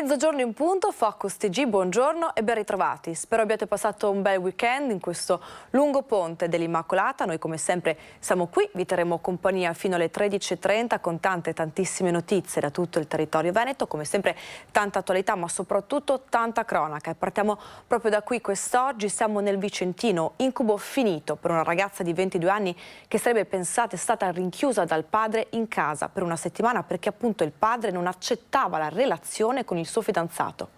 Mezzogiorno in punto, Focus TG, buongiorno e ben ritrovati. Spero abbiate passato un bel weekend in questo lungo ponte dell'Immacolata. Noi come sempre siamo qui, vi terremo compagnia fino alle 13:30 con tantissime notizie da tutto il territorio veneto. Come sempre tanta attualità ma soprattutto tanta cronaca. E partiamo proprio da qui quest'oggi, siamo nel Vicentino, incubo finito per una ragazza di 22 anni che sarebbe pensate stata rinchiusa dal padre in casa per una settimana perché appunto il padre non accettava la relazione con il suo fidanzato.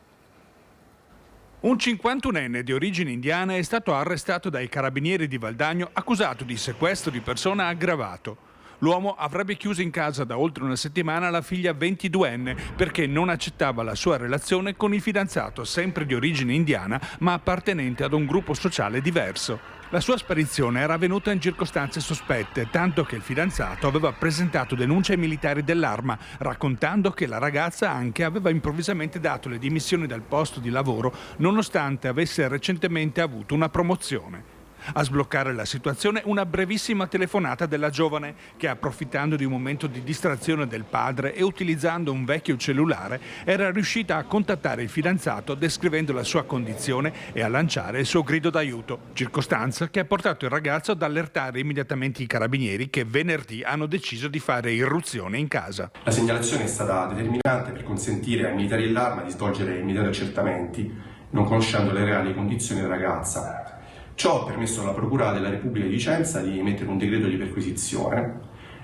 Un 51enne di origini indiane è stato arrestato dai carabinieri di Valdagno accusato di sequestro di persona aggravato. L'uomo avrebbe chiuso in casa da oltre una settimana la figlia 22enne perché non accettava la sua relazione con il fidanzato, sempre di origine indiana ma appartenente ad un gruppo sociale diverso. La sua sparizione era avvenuta in circostanze sospette, tanto che il fidanzato aveva presentato denuncia ai militari dell'Arma, raccontando che la ragazza anche aveva improvvisamente dato le dimissioni dal posto di lavoro, nonostante avesse recentemente avuto una promozione. A sbloccare la situazione una brevissima telefonata della giovane che, approfittando di un momento di distrazione del padre e utilizzando un vecchio cellulare, era riuscita a contattare il fidanzato descrivendo la sua condizione e a lanciare il suo grido d'aiuto, circostanza che ha portato il ragazzo ad allertare immediatamente i carabinieri che venerdì hanno deciso di fare irruzione in casa. La segnalazione è stata determinante per consentire ai militari dell'Arma di svolgere immediati accertamenti, non conoscendo le reali condizioni della ragazza. Ciò ha permesso alla Procura della Repubblica di Vicenza di emettere un decreto di perquisizione.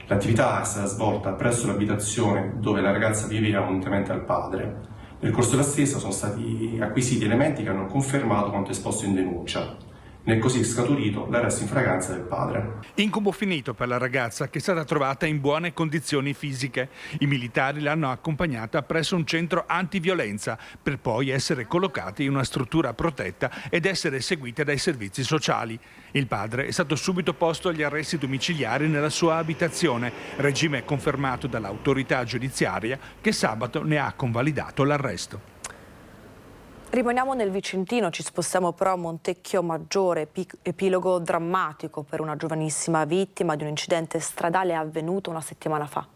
L'attività è stata svolta presso l'abitazione dove la ragazza viveva unitamente al padre. Nel corso della stessa sono stati acquisiti elementi che hanno confermato quanto esposto in denuncia. Ne è così scaturito l'arresto in flagranza del padre. Incubo finito per la ragazza che è stata trovata in buone condizioni fisiche. I militari l'hanno accompagnata presso un centro antiviolenza per poi essere collocati in una struttura protetta ed essere seguita dai servizi sociali. Il padre è stato subito posto agli arresti domiciliari nella sua abitazione, regime confermato dall'autorità giudiziaria che sabato ne ha convalidato l'arresto. Rimaniamo nel Vicentino, ci spostiamo però a Montecchio Maggiore, epilogo drammatico per una giovanissima vittima di un incidente stradale avvenuto una settimana fa.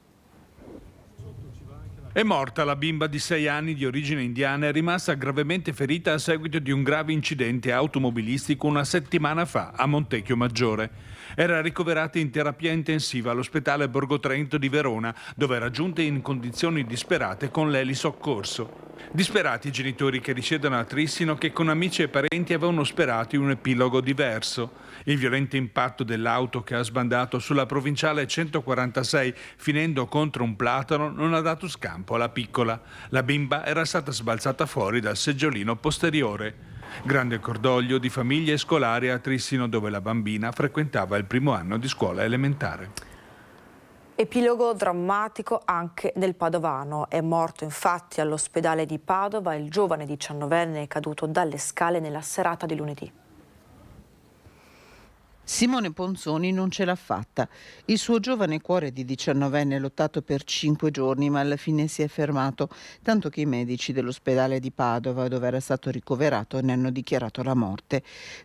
È morta la bimba di 6 anni di origine indiana, è rimasta gravemente ferita a seguito di un grave incidente automobilistico una settimana fa a Montecchio Maggiore. Era ricoverata in terapia intensiva all'ospedale Borgo Trento di Verona, dove era giunta in condizioni disperate con l'elisoccorso. Disperati i genitori che risiedono a Trissino che con amici e parenti avevano sperato in un epilogo diverso. Il violento impatto dell'auto che ha sbandato sulla provinciale 146 finendo contro un platano non ha dato scampo alla piccola. La bimba era stata sbalzata fuori dal seggiolino posteriore. Grande cordoglio di famiglie e scolari a Trissino dove la bambina frequentava il primo anno di scuola elementare. Epilogo drammatico anche nel Padovano. È morto infatti all'ospedale di Padova il giovane 19enne caduto dalle scale nella serata di lunedì. Simone Ponzoni non ce l'ha fatta. Il suo giovane cuore di 19enne ha lottato per 5 giorni, ma alla fine si è fermato, tanto che i medici dell'ospedale di Padova, dove era stato ricoverato, ne hanno dichiarato la morte.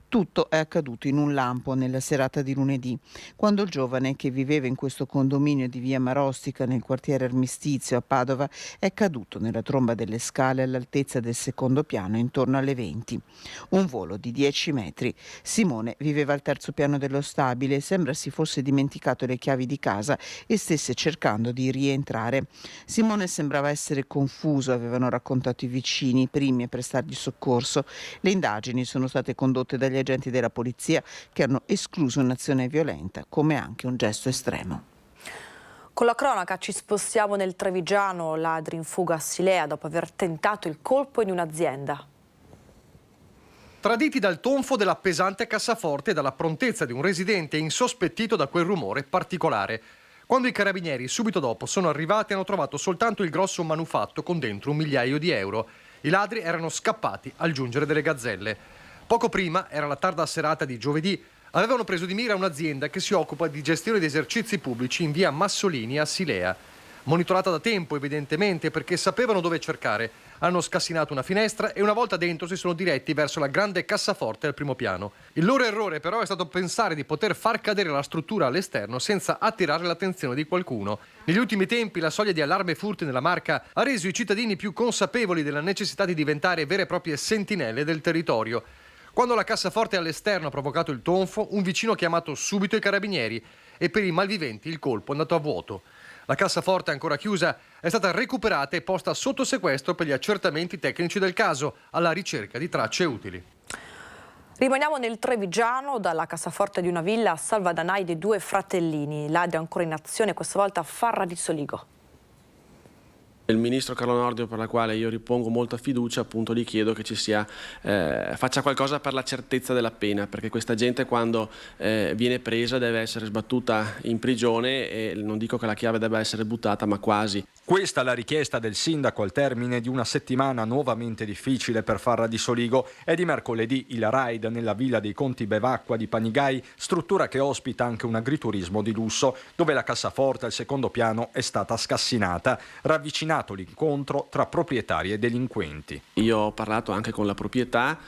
Tutto è accaduto in un lampo nella serata di lunedì, quando il giovane, che viveva in questo condominio di via Marostica nel quartiere Armistizio a Padova, è caduto nella tromba delle scale all'altezza del secondo piano intorno alle 20. Un volo di 10 metri. Simone viveva al terzo piano dello stabile e sembra si fosse dimenticato le chiavi di casa e stesse cercando di rientrare. Simone sembrava essere confuso, avevano raccontato i vicini, i primi a prestargli soccorso. Le indagini sono state condotte dagli agenti della polizia che hanno escluso un'azione violenta come anche un gesto estremo. Con la cronaca ci spostiamo nel Trevigiano, ladri in fuga a Silea dopo aver tentato il colpo in un'azienda. Traditi dal tonfo della pesante cassaforte e dalla prontezza di un residente insospettito da quel rumore particolare. Quando i carabinieri subito dopo sono arrivati hanno trovato soltanto il grosso manufatto con dentro 1 migliaio di euro. I ladri erano scappati al giungere delle gazzelle. Poco prima, era la tarda serata di giovedì, avevano preso di mira un'azienda che si occupa di gestione di esercizi pubblici in via Massolini a Silea. Monitorata da tempo evidentemente perché sapevano dove cercare, Hanno scassinato una finestra e una volta dentro si sono diretti verso la grande cassaforte al primo piano. Il loro errore però è stato pensare di poter far cadere la struttura all'esterno senza attirare l'attenzione di qualcuno. Negli ultimi tempi la soglia di allarme furti nella Marca ha reso i cittadini più consapevoli della necessità di diventare vere e proprie sentinelle del territorio. Quando la cassaforte all'esterno ha provocato il tonfo, un vicino ha chiamato subito i carabinieri e per i malviventi il colpo è andato a vuoto. La cassaforte ancora chiusa è stata recuperata e posta sotto sequestro per gli accertamenti tecnici del caso, alla ricerca di tracce utili. Rimaniamo nel Trevigiano, dalla cassaforte di una villa a salvadanai di 2 fratellini. Ladri ancora in azione, questa volta a Farra di Soligo. Il ministro Carlo Nordio, per la quale io ripongo molta fiducia, appunto gli chiedo che ci sia, faccia qualcosa per la certezza della pena, perché questa gente quando viene presa deve essere sbattuta in prigione e non dico che la chiave debba essere buttata, ma quasi. Questa è la richiesta del sindaco al termine di una settimana nuovamente difficile per Farra di Soligo. È di mercoledì il raid nella villa dei Conti Bevacqua di Panigai, struttura che ospita anche un agriturismo di lusso, dove la cassaforte al secondo piano è stata scassinata, ravvicinato l'incontro tra proprietari e delinquenti. Io ho parlato anche con la proprietà,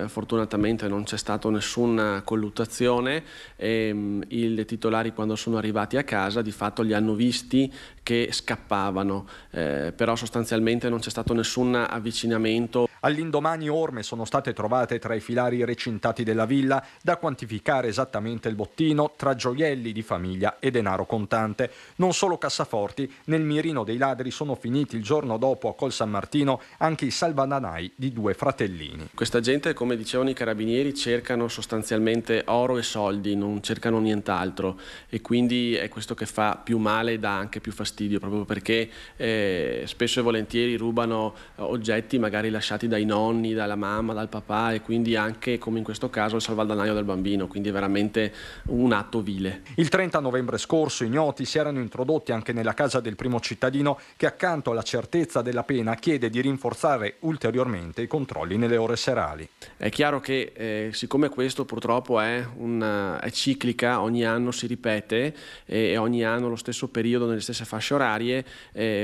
fortunatamente non c'è stata nessuna colluttazione e i titolari quando sono arrivati a casa di fatto li hanno visti che scappavano, però sostanzialmente non c'è stato nessun avvicinamento. All'indomani orme sono state trovate tra i filari recintati della villa, da quantificare esattamente il bottino tra gioielli di famiglia e denaro contante. Non solo cassaforti, nel mirino dei ladri sono finiti il giorno dopo a Col San Martino anche i salvadanai di 2 fratellini. Questa gente, come dicevano i carabinieri, cercano sostanzialmente oro e soldi, non cercano nient'altro e quindi è questo che fa più male e dà anche più fastidio, proprio perché spesso e volentieri rubano oggetti magari lasciati dai nonni, dalla mamma, dal papà e quindi anche, come in questo caso, il salvadanaio del bambino, quindi è veramente un atto vile. Il 30 novembre scorso ignoti si erano introdotti anche nella casa del primo cittadino che accanto alla certezza della pena chiede di rinforzare ulteriormente i controlli nelle ore serali. È chiaro che siccome questo purtroppo è ciclica, ogni anno si ripete e ogni anno lo stesso periodo nelle stesse fasce orarie,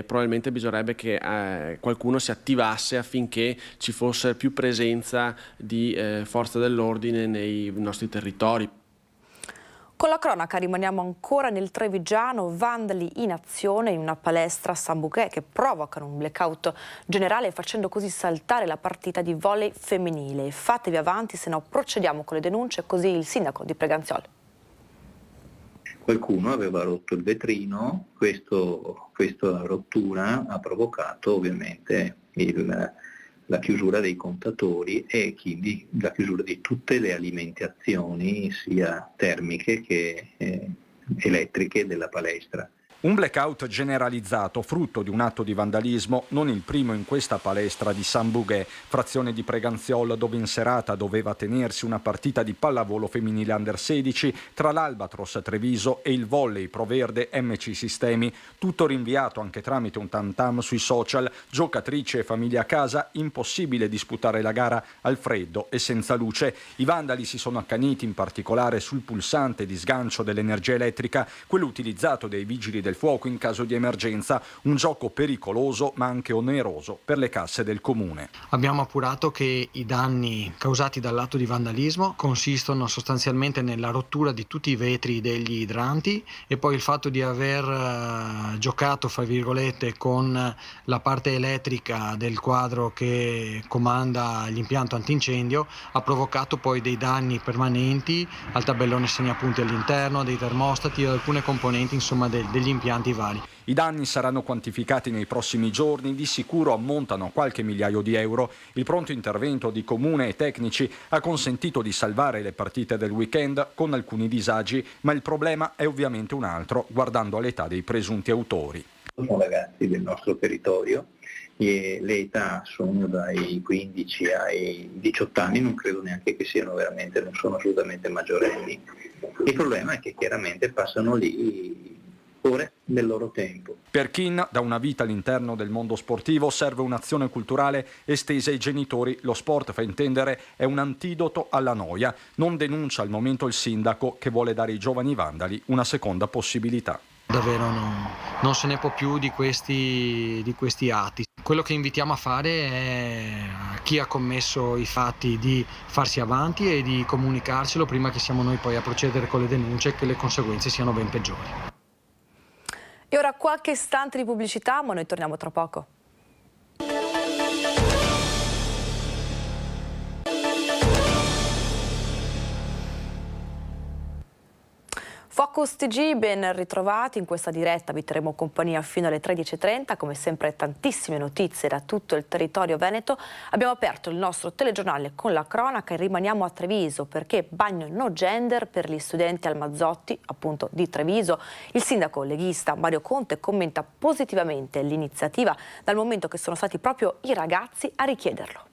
probabilmente bisognerebbe che qualcuno si attivasse affinché ci fosse più presenza di forze dell'ordine nei nostri territori. Con la cronaca rimaniamo ancora nel Trevigiano, vandali in azione in una palestra a San Bouquet che provocano un blackout generale facendo così saltare la partita di volley femminile. Fatevi avanti, se no procediamo con le denunce, così il sindaco di Preganziol. Qualcuno aveva rotto il vetrino, questa rottura ha provocato ovviamente la chiusura dei contatori e quindi la chiusura di tutte le alimentazioni sia termiche che elettriche della palestra. Un blackout generalizzato, frutto di un atto di vandalismo, non il primo in questa palestra di San Bouquet, frazione di Preganziol, dove in serata doveva tenersi una partita di pallavolo femminile under 16 tra l'Albatros Treviso e il volley Pro Verde MC Sistemi, tutto rinviato anche tramite un tam-tam sui social, giocatrici e famiglia a casa, impossibile disputare la gara al freddo e senza luce. I vandali si sono accaniti in particolare sul pulsante di sgancio dell'energia elettrica, quello utilizzato dai vigili del fuoco in caso di emergenza, un gioco pericoloso ma anche oneroso per le casse del comune. Abbiamo appurato che i danni causati dall'atto di vandalismo consistono sostanzialmente nella rottura di tutti i vetri degli idranti e poi il fatto di aver giocato, fra virgolette, con la parte elettrica del quadro che comanda l'impianto antincendio ha provocato poi dei danni permanenti al tabellone segnapunti all'interno, dei termostati e alcune componenti insomma degli impianti vari. I danni saranno quantificati nei prossimi giorni, di sicuro ammontano a qualche migliaio di euro. Il pronto intervento di comune e tecnici ha consentito di salvare le partite del weekend con alcuni disagi, ma il problema è ovviamente un altro, guardando all'età dei presunti autori. Sono ragazzi del nostro territorio e le età sono dai 15 ai 18 anni, non credo neanche che siano veramente, non sono assolutamente maggiorenni. Il problema è che chiaramente passano lì ore del loro tempo. Per Kin, da una vita all'interno del mondo sportivo, serve un'azione culturale estesa ai genitori. Lo sport, fa intendere, è un antidoto alla noia. Non denuncia al momento il sindaco, che vuole dare ai giovani vandali una seconda possibilità. Davvero non se ne può più di questi atti. Quello che invitiamo a fare è a chi ha commesso i fatti di farsi avanti e di comunicarcelo prima che siamo noi poi a procedere con le denunce e che le conseguenze siano ben peggiori. E ora qualche istante di pubblicità, ma noi torniamo tra poco. Focus TG, ben ritrovati. In questa diretta vi terremo compagnia fino alle 13:30, come sempre tantissime notizie da tutto il territorio veneto. Abbiamo aperto il nostro telegiornale con la cronaca e rimaniamo a Treviso perché bagno no gender per gli studenti al Mazzotti, appunto di Treviso. Il sindaco leghista Mario Conte commenta positivamente l'iniziativa dal momento che sono stati proprio i ragazzi a richiederlo.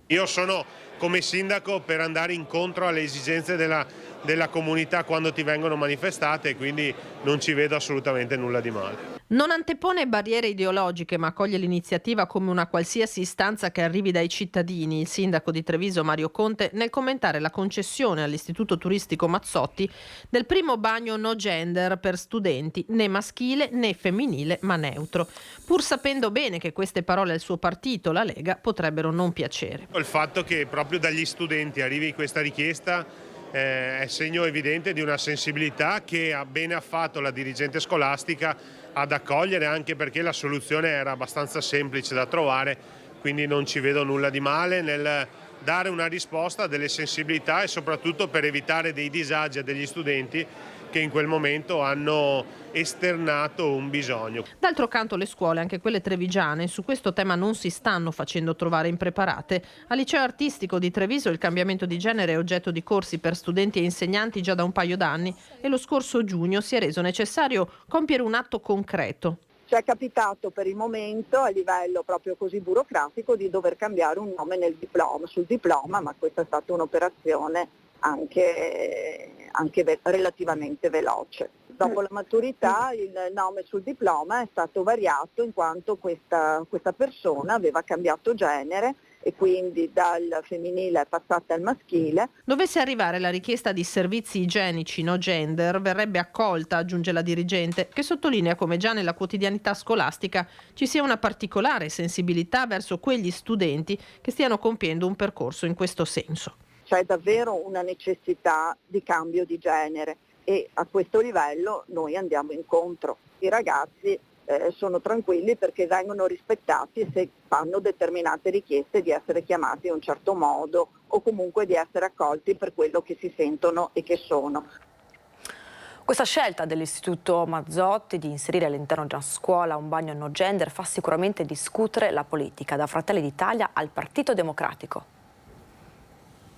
Io sono come sindaco per andare incontro alle esigenze della comunità quando ti vengono manifestate, quindi non ci vedo assolutamente nulla di male. Non antepone barriere ideologiche, ma accoglie l'iniziativa come una qualsiasi istanza che arrivi dai cittadini. Il sindaco di Treviso Mario Conte nel commentare la concessione all'Istituto Turistico Mazzotti del primo bagno no gender per studenti, né maschile né femminile ma neutro, pur sapendo bene che queste parole al suo partito, la Lega, potrebbero non piacere. Il fatto che proprio dagli studenti arrivi questa richiesta è segno evidente di una sensibilità che ha bene fatto la dirigente scolastica ad accogliere, anche perché la soluzione era abbastanza semplice da trovare, quindi non ci vedo nulla di male nel dare una risposta a delle sensibilità e soprattutto per evitare dei disagi a degli studenti che in quel momento hanno esternato un bisogno. D'altro canto le scuole, anche quelle trevigiane, su questo tema non si stanno facendo trovare impreparate. Al liceo artistico di Treviso il cambiamento di genere è oggetto di corsi per studenti e insegnanti già da un paio d'anni e lo scorso giugno si è reso necessario compiere un atto concreto. Ci è capitato per il momento a livello proprio così burocratico di dover cambiare un nome sul diploma, ma questa è stata un'operazione anche relativamente veloce. Dopo la maturità il nome sul diploma è stato variato in quanto questa persona aveva cambiato genere e quindi dal femminile è passata al maschile. Dovesse arrivare la richiesta di servizi igienici no gender, verrebbe accolta, aggiunge la dirigente, che sottolinea come già nella quotidianità scolastica ci sia una particolare sensibilità verso quegli studenti che stiano compiendo un percorso in questo senso. C'è davvero una necessità di cambio di genere e a questo livello noi andiamo incontro. I ragazzi sono tranquilli perché vengono rispettati e se fanno determinate richieste di essere chiamati in un certo modo o comunque di essere accolti per quello che si sentono e che sono. Questa scelta dell'Istituto Mazzotti di inserire all'interno di una scuola un bagno no gender fa sicuramente discutere la politica, da Fratelli d'Italia al Partito Democratico.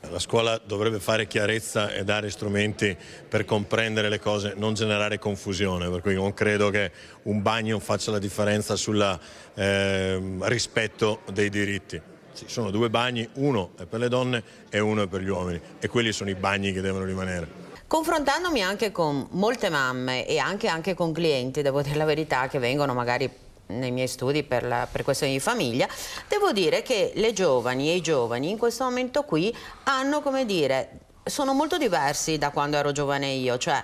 La scuola dovrebbe fare chiarezza e dare strumenti per comprendere le cose, non generare confusione, per cui non credo che un bagno faccia la differenza sul rispetto dei diritti. Ci sono due bagni, uno è per le donne e uno è per gli uomini e quelli sono i bagni che devono rimanere. Confrontandomi anche con molte mamme e anche con clienti, devo dire la verità, che vengono magari nei miei studi per questioni di famiglia, devo dire che le giovani e i giovani in questo momento qui hanno, come dire, sono molto diversi da quando ero giovane io, cioè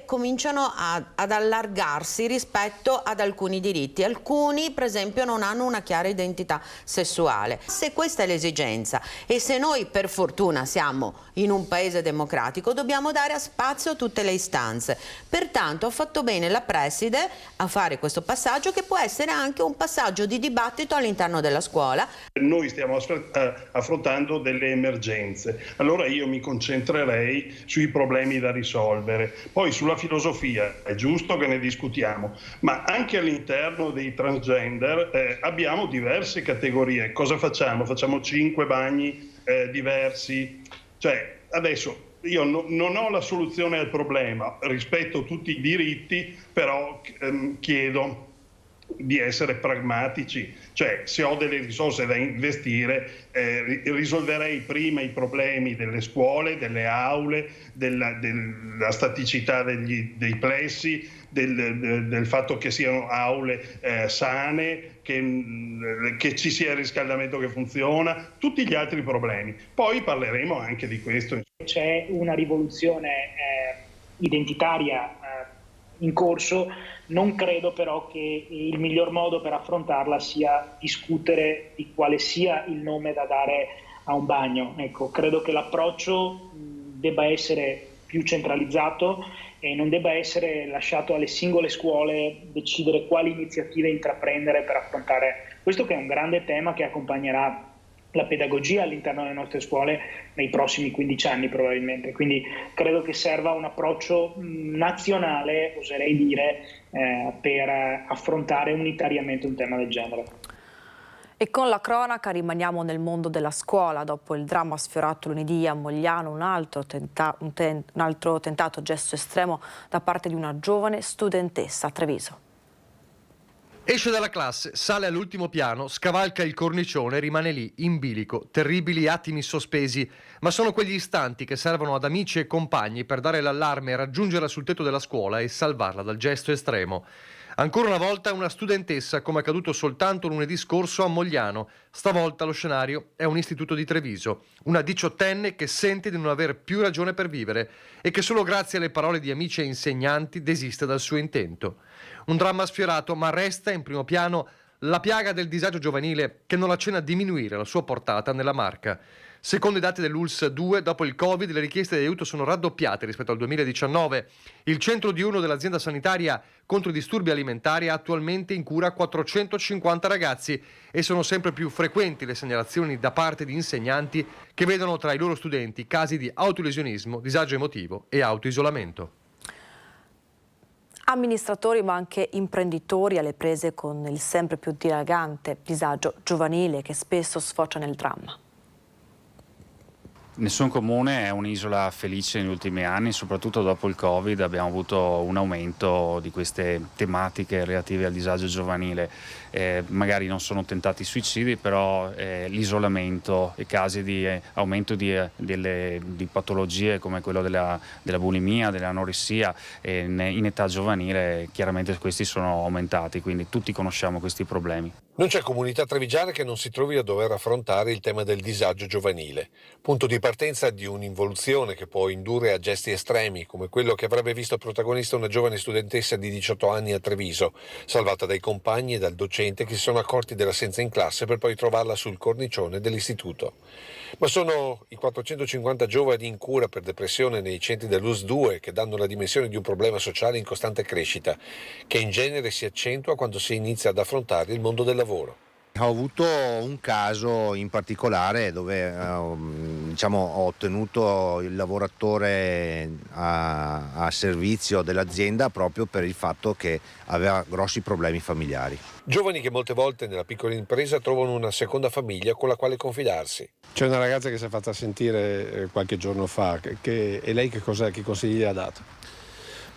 cominciano ad allargarsi rispetto ad alcuni diritti. Alcuni, per esempio, non hanno una chiara identità sessuale. Se questa è l'esigenza e se noi per fortuna siamo in un paese democratico, dobbiamo dare spazio a tutte le istanze. Pertanto ha fatto bene la preside a fare questo passaggio, che può essere anche un passaggio di dibattito all'interno della scuola. Noi stiamo affrontando delle emergenze, allora io mi concentrerei sui problemi da risolvere. Poi sulla filosofia è giusto che ne discutiamo, ma anche all'interno dei transgender abbiamo diverse categorie. Cosa facciamo? Facciamo 5 bagni diversi? Cioè, adesso io non ho la soluzione al problema, rispetto tutti i diritti, però chiedo di essere pragmatici, cioè se ho delle risorse da investire risolverei prima i problemi delle scuole, delle aule, della staticità dei plessi, del fatto che siano aule sane, che ci sia il riscaldamento che funziona, tutti gli altri problemi. Poi parleremo anche di questo. C'è una rivoluzione identitaria in corso. Non credo però che il miglior modo per affrontarla sia discutere di quale sia il nome da dare a un bagno. Ecco, credo che l'approccio debba essere più centralizzato e non debba essere lasciato alle singole scuole decidere quali iniziative intraprendere per affrontare questo, che è un grande tema che accompagnerà la pedagogia all'interno delle nostre scuole nei prossimi 15 anni probabilmente. Quindi credo che serva un approccio nazionale, oserei dire, per affrontare unitariamente un tema del genere. E con la cronaca rimaniamo nel mondo della scuola. Dopo il dramma sfiorato lunedì a Mogliano, un altro tentato gesto estremo da parte di una giovane studentessa a Treviso. Esce dalla classe, sale all'ultimo piano, scavalca il cornicione e rimane lì, in bilico. Terribili attimi sospesi, ma sono quegli istanti che servono ad amici e compagni per dare l'allarme, raggiungerla sul tetto della scuola e salvarla dal gesto estremo. Ancora una volta una studentessa, come accaduto soltanto lunedì scorso a Mogliano. Stavolta lo scenario è un istituto di Treviso. Una 18enne che sente di non aver più ragione per vivere e che solo grazie alle parole di amici e insegnanti desiste dal suo intento. Un dramma sfiorato, ma resta in primo piano la piaga del disagio giovanile che non accenna a diminuire la sua portata nella Marca. Secondo i dati dell'ULSS 2, dopo il Covid le richieste di aiuto sono raddoppiate rispetto al 2019. Il centro diurno dell'azienda sanitaria contro i disturbi alimentari ha attualmente in cura 450 ragazzi e sono sempre più frequenti le segnalazioni da parte di insegnanti che vedono tra i loro studenti casi di autolesionismo, disagio emotivo e autoisolamento. Amministratori ma anche imprenditori alle prese con il sempre più dilagante disagio giovanile che spesso sfocia nel dramma. Nessun comune è un'isola felice negli ultimi anni, soprattutto dopo il Covid abbiamo avuto un aumento di queste tematiche relative al disagio giovanile. Magari non sono tentati suicidi, però l'isolamento, i casi di aumento di patologie come quello della bulimia, dell'anoressia in età giovanile, chiaramente questi sono aumentati, quindi tutti conosciamo questi problemi. Non c'è comunità trevigiana che non si trovi a dover affrontare il tema del disagio giovanile, punto di partenza di un'involuzione che può indurre a gesti estremi, come quello che avrebbe visto protagonista una giovane studentessa di 18 anni a Treviso, salvata dai compagni e dal docente che si sono accorti dell'assenza in classe per poi trovarla sul cornicione dell'istituto. Ma sono i 450 giovani in cura per depressione nei centri dell'ULSS 2 che danno la dimensione di un problema sociale in costante crescita, che in genere si accentua quando si inizia ad affrontare il mondo del lavoro. Ho avuto un caso in particolare dove ho ottenuto il lavoratore a servizio dell'azienda proprio per il fatto che aveva grossi problemi familiari. Giovani che molte volte nella piccola impresa trovano una seconda famiglia con la quale confidarsi. C'è una ragazza che si è fatta sentire qualche giorno fa, e lei che consigli gli ha dato?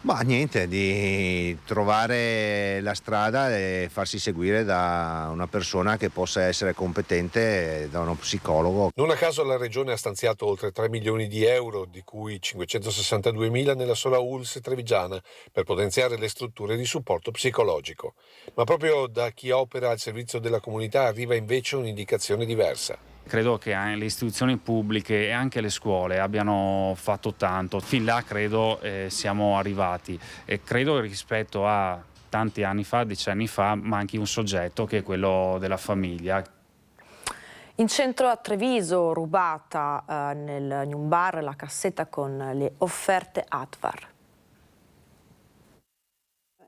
Ma niente, di trovare la strada e farsi seguire da una persona che possa essere competente, da uno psicologo. Non a caso la Regione ha stanziato oltre 3 milioni di euro, di cui 562.000 nella sola ULSS trevigiana, per potenziare le strutture di supporto psicologico. Ma proprio da chi opera al servizio della comunità arriva invece un'indicazione diversa. Credo che le istituzioni pubbliche e anche le scuole abbiano fatto tanto. Fin là credo siamo arrivati e credo rispetto a tanti anni fa, 10 anni fa, manchi un soggetto che è quello della famiglia. In centro a Treviso, rubata in un bar la cassetta con le offerte ATVAR.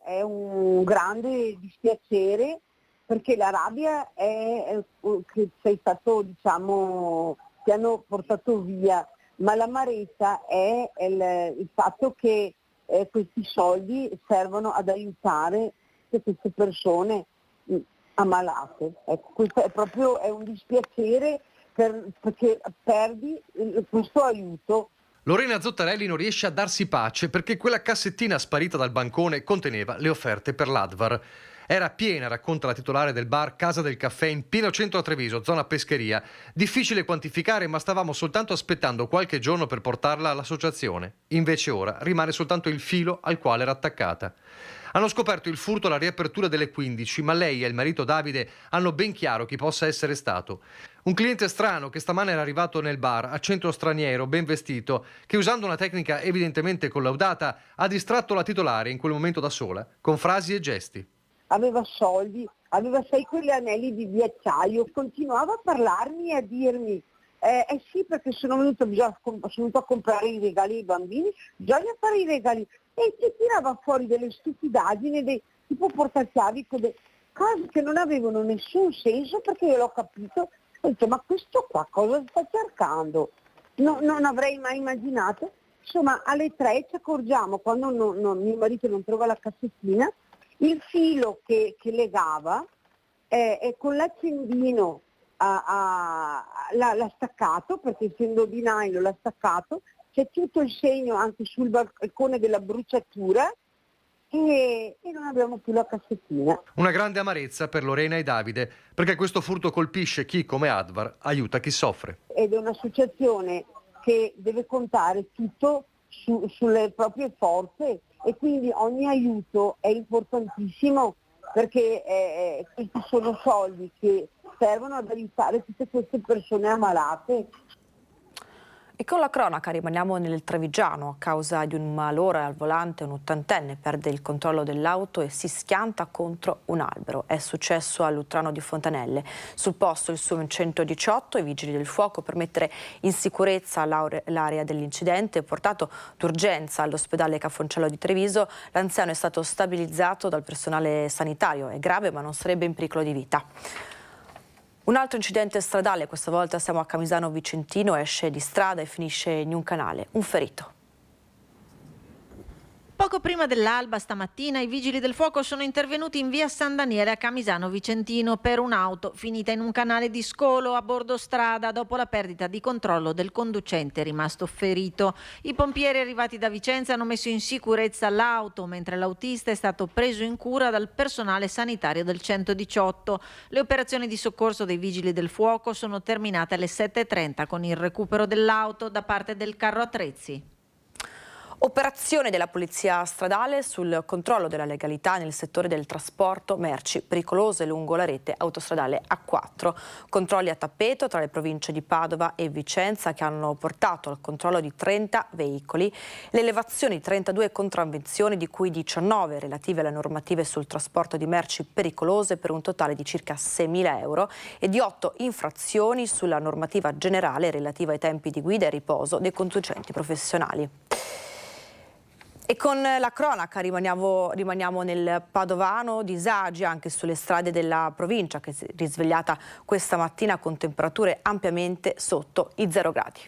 È un grande dispiacere, perché la rabbia è che sei stato, ti hanno portato via, ma l'amarezza è il fatto che questi soldi servono ad aiutare queste persone ammalate. Ecco, questo è un dispiacere perché perdi questo aiuto. Lorena Zottarelli non riesce a darsi pace perché quella cassettina sparita dal bancone conteneva le offerte per l'ATVAR. Era piena, racconta la titolare del bar Casa del Caffè in pieno centro a Treviso, zona Pescheria. Difficile quantificare, ma stavamo soltanto aspettando qualche giorno per portarla all'associazione. Invece ora rimane soltanto il filo al quale era attaccata. Hanno scoperto il furto alla riapertura delle 15, ma lei e il marito Davide hanno ben chiaro chi possa essere stato. Un cliente strano che stamane era arrivato nel bar, accento straniero, ben vestito, che usando una tecnica evidentemente collaudata ha distratto la titolare in quel momento da sola, con frasi e gesti. Aveva soldi, aveva quegli anelli di acciaio, continuava a parlarmi e a dirmi sì, perché sono venuto a comprare i regali ai bambini, bisogna fare i regali, e ti tirava fuori delle stupidaggini, tipo portachiavi, cose che non avevano nessun senso, perché io l'ho capito, ho detto ma questo qua cosa sta cercando? Non avrei mai immaginato. Insomma, alle 3 ci accorgiamo, quando mio marito non trova la cassettina, il filo che legava con l'accendino l'ha staccato, perché essendo di nylon l'ha staccato, c'è tutto il segno anche sul balcone della bruciatura e non abbiamo più la cassettina. Una grande amarezza per Lorena e Davide, perché questo furto colpisce chi, come Advar, aiuta chi soffre. Ed è un'associazione che deve contare tutto sulle proprie forze, e quindi ogni aiuto è importantissimo, perché questi sono soldi che servono ad aiutare tutte queste persone ammalate. E con la cronaca rimaniamo nel Trevigiano. A causa di un malore al volante un ottantenne perde il controllo dell'auto e si schianta contro un albero. È successo a Lutrano di Fontanelle. Sul posto il SUM 118, i vigili del fuoco, per mettere in sicurezza l'area dell'incidente, portato d'urgenza all'ospedale Cafoncello di Treviso. L'anziano è stato stabilizzato dal personale sanitario. È grave ma non sarebbe in pericolo di vita. Un altro incidente stradale, questa volta siamo a Camisano Vicentino, esce di strada e finisce in un canale. Un ferito. Poco prima dell'alba stamattina i vigili del fuoco sono intervenuti in via San Daniele a Camisano Vicentino per un'auto finita in un canale di scolo a bordo strada dopo la perdita di controllo del conducente rimasto ferito. I pompieri arrivati da Vicenza hanno messo in sicurezza l'auto, mentre l'autista è stato preso in cura dal personale sanitario del 118. Le operazioni di soccorso dei vigili del fuoco sono terminate alle 7:30 con il recupero dell'auto da parte del carro attrezzi. Operazione della polizia stradale sul controllo della legalità nel settore del trasporto merci pericolose lungo la rete autostradale A4. Controlli a tappeto tra le province di Padova e Vicenza che hanno portato al controllo di 30 veicoli, l'elevazione di 32 contravvenzioni, di cui 19 relative alle normative sul trasporto di merci pericolose per un totale di circa 6.000 euro e di 8 infrazioni sulla normativa generale relativa ai tempi di guida e riposo dei conducenti professionali. E con la cronaca rimaniamo nel Padovano, disagi anche sulle strade della provincia, che si è risvegliata questa mattina con temperature ampiamente sotto i 0 gradi.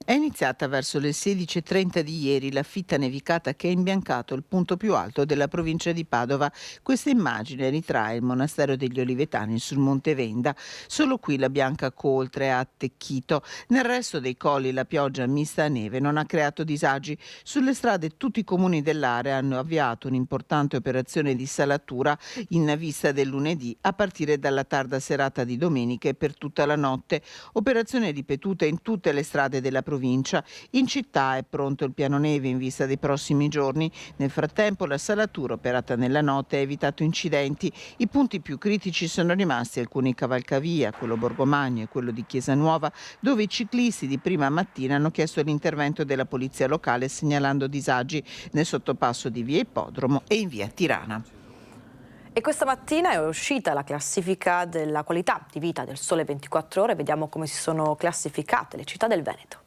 È iniziata verso le 16:30 di ieri la fitta nevicata che ha imbiancato il punto più alto della provincia di Padova. Questa immagine ritrae il monastero degli Olivetani sul Monte Venda. Solo qui la bianca coltre ha attecchito. Nel resto dei colli la pioggia mista a neve non ha creato disagi. Sulle strade tutti i comuni dell'area hanno avviato un'importante operazione di salatura in vista del lunedì a partire dalla tarda serata di domenica e per tutta la notte. Operazione ripetuta in tutte le strade della provincia. In città è pronto il piano neve in vista dei prossimi giorni. Nel frattempo la salatura operata nella notte ha evitato incidenti. I punti più critici sono rimasti alcuni cavalcavia, quello Borgomagno e quello di Chiesa Nuova, dove i ciclisti di prima mattina hanno chiesto l'intervento della polizia locale segnalando disagi nel sottopasso di via Ippodromo e in via Tirana. E questa mattina è uscita la classifica della qualità di vita del Sole 24 Ore. Vediamo come si sono classificate le città del Veneto.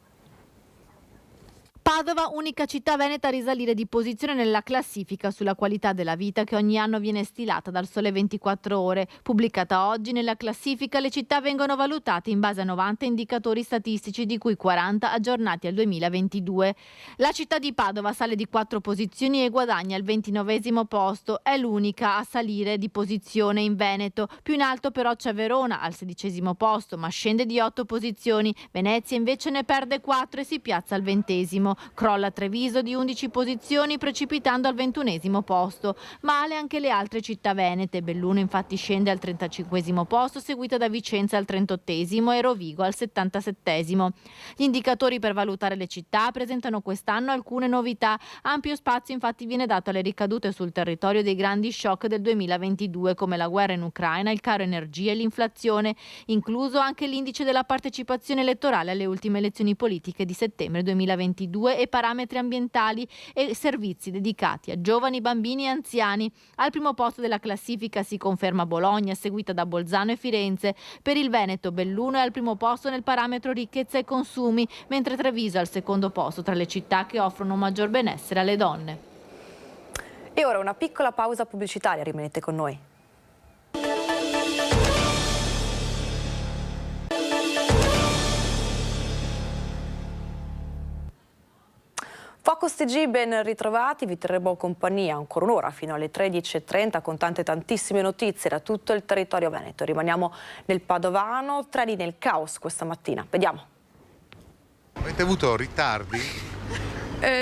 Padova, unica città veneta a risalire di posizione nella classifica sulla qualità della vita che ogni anno viene stilata dal Sole 24 Ore. Pubblicata oggi, nella classifica le città vengono valutate in base a 90 indicatori statistici, di cui 40 aggiornati al 2022. La città di Padova sale di 4 posizioni e guadagna il 29° posto. È l'unica a salire di posizione in Veneto. Più in alto però c'è Verona al 16° posto, ma scende di 8 posizioni. Venezia invece ne perde 4 e si piazza al 20°. Crolla a Treviso di 11 posizioni, precipitando al 21° posto. Male anche le altre città venete. Belluno infatti scende al 35° posto, seguita da Vicenza al 38° e Rovigo al 77°. Gli indicatori per valutare le città presentano quest'anno alcune novità. Ampio spazio infatti viene dato alle ricadute sul territorio dei grandi shock del 2022, come la guerra in Ucraina, il caro energia e l'inflazione, incluso anche l'indice della partecipazione elettorale alle ultime elezioni politiche di settembre 2022 e parametri ambientali e servizi dedicati a giovani, bambini e anziani. Al primo posto della classifica si conferma Bologna, seguita da Bolzano e Firenze. Per il Veneto, Belluno è al primo posto nel parametro ricchezza e consumi, mentre Treviso è al secondo posto tra le città che offrono maggior benessere alle donne. E ora una piccola pausa pubblicitaria, rimanete con noi. Focus TG, ben ritrovati, vi terremo compagnia ancora un'ora fino alle 13:30 con tantissime notizie da tutto il territorio veneto. Rimaniamo nel Padovano, treni nel caos questa mattina, vediamo. Avete avuto ritardi?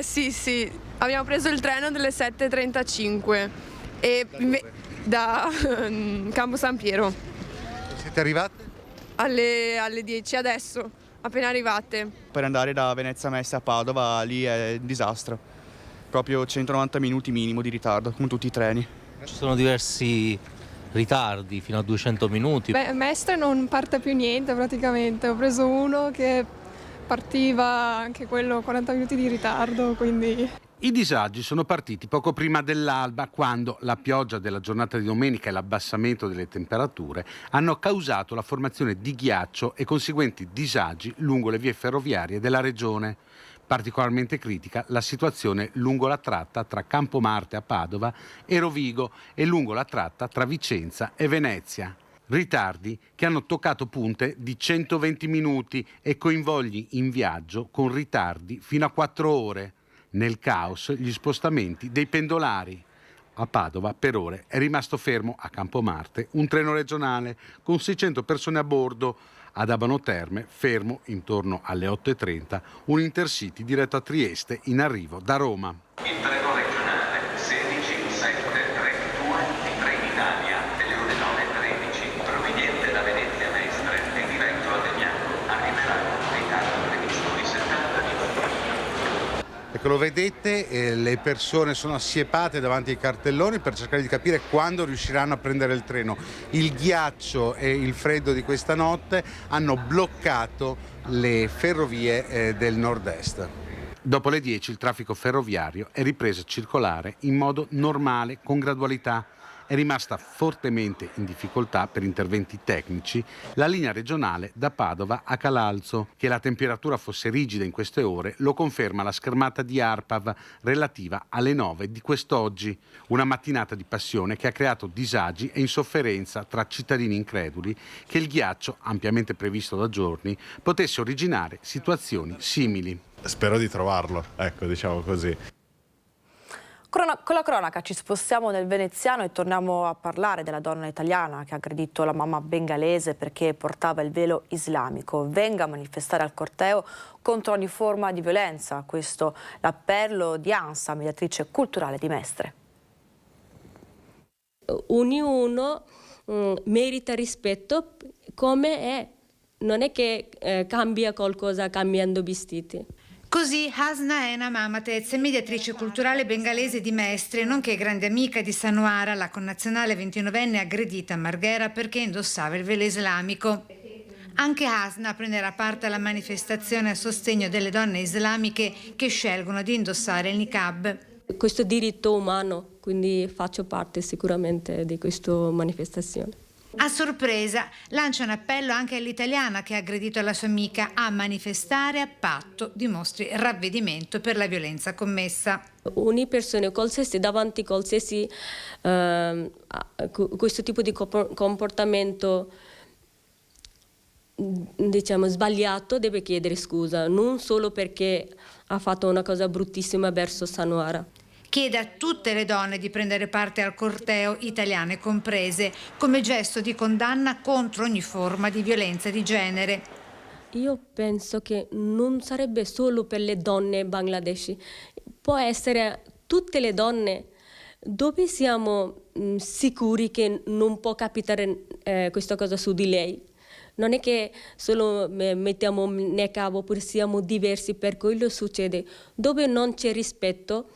Sì, abbiamo preso il treno delle 7:35 e da Campo San Piero. Siete arrivate? Alle 10 adesso, appena arrivate. Per andare da Venezia Mestre a Padova lì è un disastro, proprio 190 minuti minimo di ritardo, come tutti i treni. Ci sono diversi ritardi, fino a 200 minuti. Mestre non parte più niente praticamente, ho preso uno che partiva anche quello 40 minuti di ritardo, quindi... I disagi sono partiti poco prima dell'alba, quando la pioggia della giornata di domenica e l'abbassamento delle temperature hanno causato la formazione di ghiaccio e conseguenti disagi lungo le vie ferroviarie della regione. Particolarmente critica la situazione lungo la tratta tra Campomarte a Padova e Rovigo e lungo la tratta tra Vicenza e Venezia. Ritardi che hanno toccato punte di 120 minuti e coinvolgli in viaggio con ritardi fino a 4 ore. Nel caos gli spostamenti dei pendolari. A Padova per ore è rimasto fermo a Campomarte un treno regionale con 600 persone a bordo. Ad Abano Terme fermo intorno alle 8:30 un Intercity diretto a Trieste in arrivo da Roma. Il treno regionale 16732 di Trenitalia delle ore 9:13 proveniente da Venezia Mestre e diretto a Legnano arriverà in ritardo previsto di 70 minuti. Ecco, lo vedete, le persone sono assiepate davanti ai cartelloni per cercare di capire quando riusciranno a prendere il treno. Il ghiaccio e il freddo di questa notte hanno bloccato le ferrovie del nord-est. Dopo le 10 il traffico ferroviario è ripreso a circolare in modo normale, con gradualità. È rimasta fortemente in difficoltà per interventi tecnici la linea regionale da Padova a Calalzo. Che la temperatura fosse rigida in queste ore lo conferma la schermata di ARPAV relativa alle 9 di quest'oggi. Una mattinata di passione che ha creato disagi e insofferenza tra cittadini increduli che il ghiaccio, ampiamente previsto da giorni, potesse originare situazioni simili. Spero di trovarlo, ecco, diciamo così. Con la cronaca ci spostiamo nel veneziano e torniamo a parlare della donna italiana che ha aggredito la mamma bengalese perché portava il velo islamico. Venga a manifestare al corteo contro ogni forma di violenza. Questo l'appello di Ansa, mediatrice culturale di Mestre. Ognuno merita rispetto come è, non è che cambia qualcosa cambiando vestiti. Così Hasna Ena Mamatez, mediatrice culturale bengalese di Mestre, nonché grande amica di Sanuara, la connazionale 29enne aggredita a Marghera perché indossava il velo islamico. Anche Hasna prenderà parte alla manifestazione a sostegno delle donne islamiche che scelgono di indossare il niqab. Questo diritto umano, quindi faccio parte sicuramente di questa manifestazione. A sorpresa lancia un appello anche all'italiana che ha aggredito la sua amica a manifestare a patto dimostri ravvedimento per la violenza commessa. Ogni persona davanti a qualsiasi questo tipo di comportamento diciamo sbagliato deve chiedere scusa, non solo perché ha fatto una cosa bruttissima verso Sanuara. Chiede a tutte le donne di prendere parte al corteo, italiane comprese, come gesto di condanna contro ogni forma di violenza di genere. Io penso che non sarebbe solo per le donne bangladeshi, può essere tutte le donne dove siamo sicuri che non può capitare questa cosa su di lei. Non è che solo mettiamo niqab oppure siamo diversi, per quello succede. Dove non c'è rispetto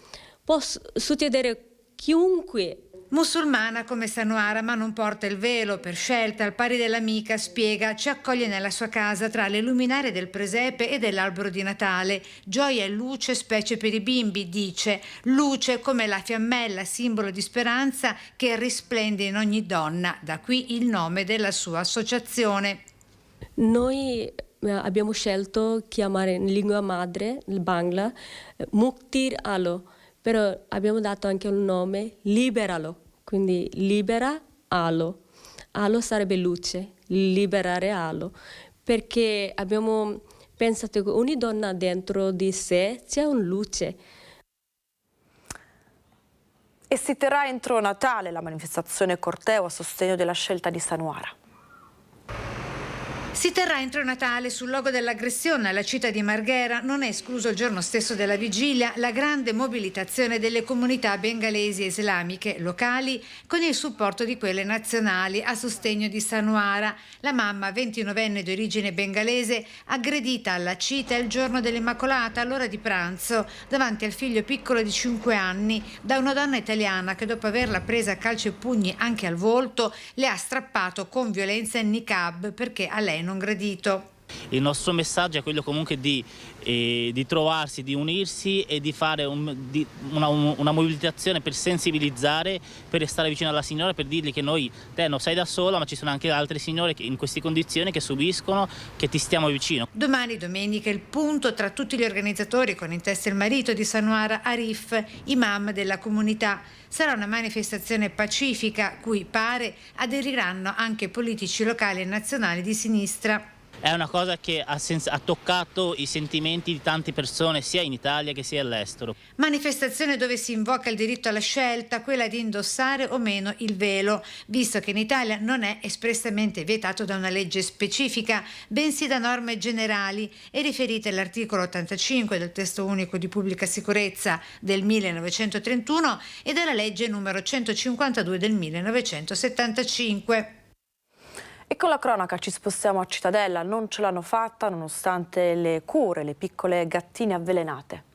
può succedere chiunque. Musulmana come Sanuara, ma non porta il velo per scelta, al pari dell'amica, spiega, ci accoglie nella sua casa tra le luminarie del presepe e dell'albero di Natale. Gioia e luce, specie per i bimbi, dice. Luce come la fiammella, simbolo di speranza che risplende in ogni donna. Da qui il nome della sua associazione. Noi abbiamo scelto chiamare in lingua madre, il Bangla, Muktir Alo, però abbiamo dato anche un nome, Liberalo, quindi libera Alo. Alo sarebbe luce, liberare Alo, perché abbiamo pensato che ogni donna dentro di sé c'è una luce. E si terrà entro Natale la manifestazione corteo a sostegno della scelta di Sanuara. Si terrà entro Natale sul luogo dell'aggressione alla città di Marghera. Non è escluso il giorno stesso della vigilia la grande mobilitazione delle comunità bengalesi e islamiche locali con il supporto di quelle nazionali a sostegno di Sanuara, la mamma 29enne di origine bengalese aggredita alla cita il giorno dell'Immacolata all'ora di pranzo davanti al figlio piccolo di 5 anni da una donna italiana che dopo averla presa a calci e pugni anche al volto le ha strappato con violenza il niqab perché a lei non gradito. Il nostro messaggio è quello comunque di trovarsi, di unirsi e di fare una mobilitazione per sensibilizzare, per stare vicino alla signora, per dirgli che noi, te non sei da sola, ma ci sono anche altre signore che in queste condizioni che subiscono, che ti stiamo vicino. Domani domenica il punto tra tutti gli organizzatori, con in testa il marito di Sanuara, Arif, imam della comunità. Sarà una manifestazione pacifica, cui pare aderiranno anche politici locali e nazionali di sinistra. È una cosa che ha toccato i sentimenti di tante persone sia in Italia che sia all'estero. Manifestazione dove si invoca il diritto alla scelta, quella di indossare o meno il velo, visto che in Italia non è espressamente vietato da una legge specifica, bensì da norme generali e riferite all'articolo 85 del Testo Unico di Pubblica Sicurezza del 1931 e dalla legge numero 152 del 1975. E con la cronaca ci spostiamo a Cittadella, non ce l'hanno fatta nonostante le cure, le piccole gattine avvelenate.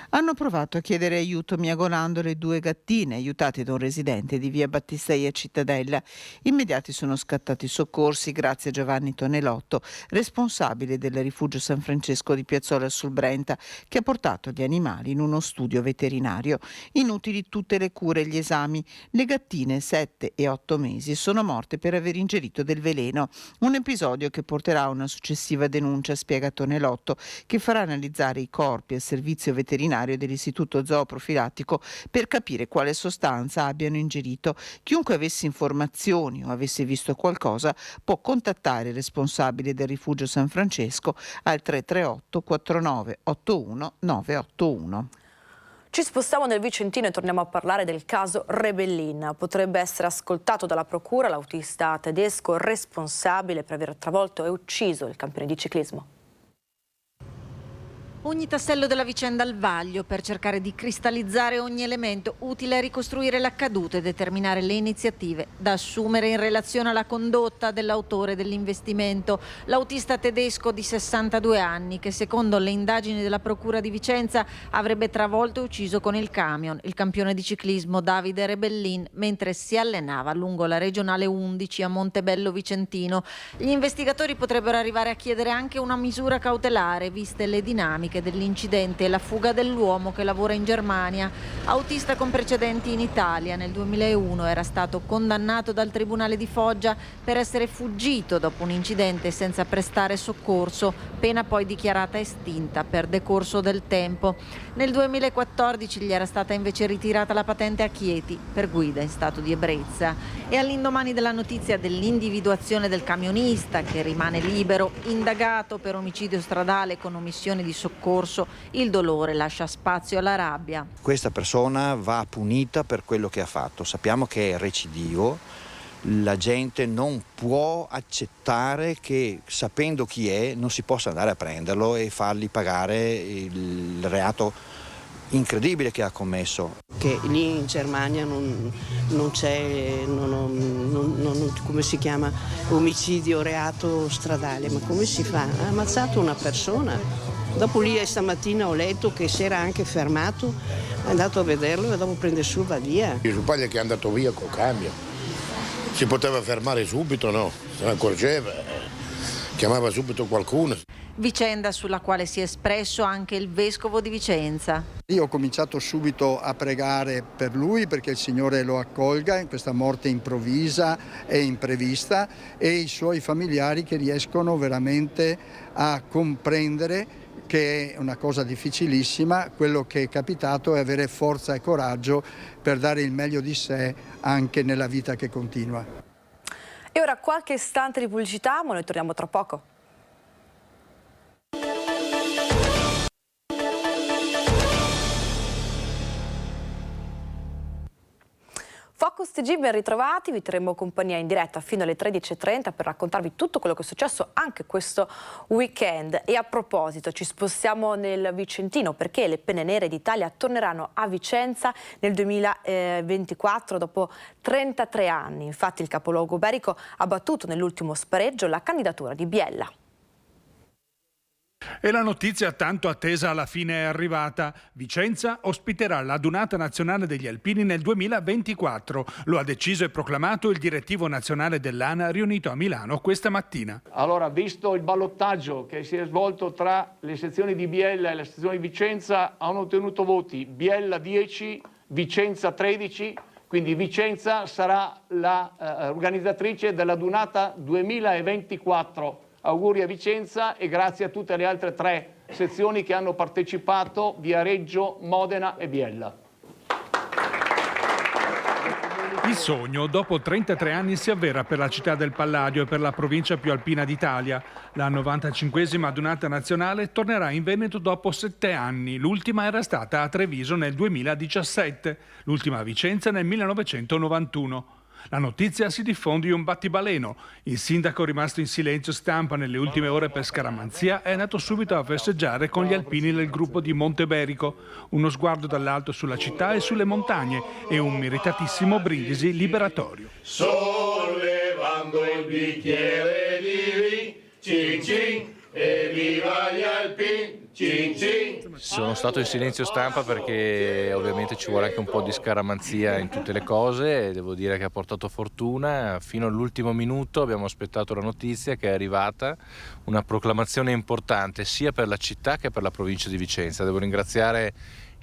Hanno provato a chiedere aiuto miagolando le 2 gattine, aiutate da un residente di via Battistei a Cittadella. Immediati sono scattati i soccorsi grazie a Giovanni Tonelotto, responsabile del rifugio San Francesco di Piazzola sul Brenta, che ha portato gli animali in uno studio veterinario. Inutili tutte le cure e gli esami. Le gattine 7 e 8 mesi sono morte per aver ingerito del veleno. Un episodio che porterà a una successiva denuncia, spiega Tonelotto, che farà analizzare i corpi al servizio veterinario dell'Istituto Zooprofilattico per capire quale sostanza abbiano ingerito. Chiunque avesse informazioni o avesse visto qualcosa può contattare il responsabile del rifugio San Francesco al 338 49 81 981. Ci spostiamo nel Vicentino e torniamo a parlare del caso Rebellin. Potrebbe essere ascoltato dalla procura l'autista tedesco responsabile per aver travolto e ucciso il campione di ciclismo. Ogni tassello della vicenda al vaglio per cercare di cristallizzare ogni elemento utile a ricostruire l'accaduto e determinare le iniziative da assumere in relazione alla condotta dell'autore dell'investimento, l'autista tedesco di 62 anni che secondo le indagini della Procura di Vicenza avrebbe travolto e ucciso con il camion il campione di ciclismo Davide Rebellin mentre si allenava lungo la regionale 11 a Montebello Vicentino. Gli investigatori potrebbero arrivare a chiedere anche una misura cautelare viste le dinamiche dell'incidente e la fuga dell'uomo che lavora in Germania. Autista con precedenti in Italia, nel 2001 era stato condannato dal Tribunale di Foggia per essere fuggito dopo un incidente senza prestare soccorso, pena poi dichiarata estinta per decorso del tempo. Nel 2014 gli era stata invece ritirata la patente a Chieti per guida in stato di ebbrezza. E all'indomani della notizia dell'individuazione del camionista che rimane libero, indagato per omicidio stradale con omissione di soccorso, il dolore lascia spazio alla rabbia. Questa persona va punita per quello che ha fatto. Sappiamo che è recidivo, la gente non può accettare che, sapendo chi è, non si possa andare a prenderlo e fargli pagare il reato incredibile che ha commesso. Che lì in Germania non c'è, come si chiama, omicidio, reato stradale, ma come si fa? Ha ammazzato una persona. Dopo lì stamattina ho letto che si era anche fermato, è andato a vederlo e dopo prende su va via. Il Supaglia che è andato via col cambio, si poteva fermare subito, no? Se ne accorgeva, chiamava subito qualcuno. Vicenda sulla quale si è espresso anche il vescovo di Vicenza. Io ho cominciato subito a pregare per lui perché il Signore lo accolga in questa morte improvvisa e imprevista, e i suoi familiari che riescono veramente a comprendere che è una cosa difficilissima. Quello che è capitato è avere forza e coraggio per dare il meglio di sé anche nella vita che continua. E ora qualche istante di pubblicità, ma noi torniamo tra poco. Focus TG, ben ritrovati, vi terremo compagnia in diretta fino alle 13:30 per raccontarvi tutto quello che è successo anche questo weekend. E a proposito, ci spostiamo nel Vicentino perché le Penne Nere d'Italia torneranno a Vicenza nel 2024 dopo 33 anni. Infatti il capoluogo iberico ha battuto nell'ultimo spareggio la candidatura di Biella. E la notizia tanto attesa alla fine è arrivata. Vicenza ospiterà l'Adunata Nazionale degli Alpini nel 2024. Lo ha deciso e proclamato il direttivo nazionale dell'ANA riunito a Milano questa mattina. Allora, visto il ballottaggio che si è svolto tra le sezioni di Biella e la sezione di Vicenza, hanno ottenuto voti Biella 10, Vicenza 13, quindi Vicenza sarà la organizzatrice dell'Adunata 2024. Auguri a Vicenza e grazie a tutte le altre 3 sezioni che hanno partecipato: Viareggio, Modena e Biella. Il sogno, dopo 33 anni, si avvera per la città del Palladio e per la provincia più alpina d'Italia. La 95esima adunata nazionale tornerà in Veneto dopo 7 anni. L'ultima era stata a Treviso nel 2017, l'ultima a Vicenza nel 1991. La notizia si diffonde in un battibaleno. Il sindaco, rimasto in silenzio stampa nelle ultime ore per scaramanzia, è andato subito a festeggiare con gli alpini del gruppo di Monteberico. Uno sguardo dall'alto sulla città e sulle montagne e un meritatissimo brindisi liberatorio. Sollevando il bicchiere di vin, cin cin, e viva gli alpini! Sono stato in silenzio stampa perché ovviamente ci vuole anche un po' di scaramanzia in tutte le cose e devo dire che ha portato fortuna. Fino all'ultimo minuto abbiamo aspettato la notizia che è arrivata, una proclamazione importante sia per la città che per la provincia di Vicenza. Devo ringraziare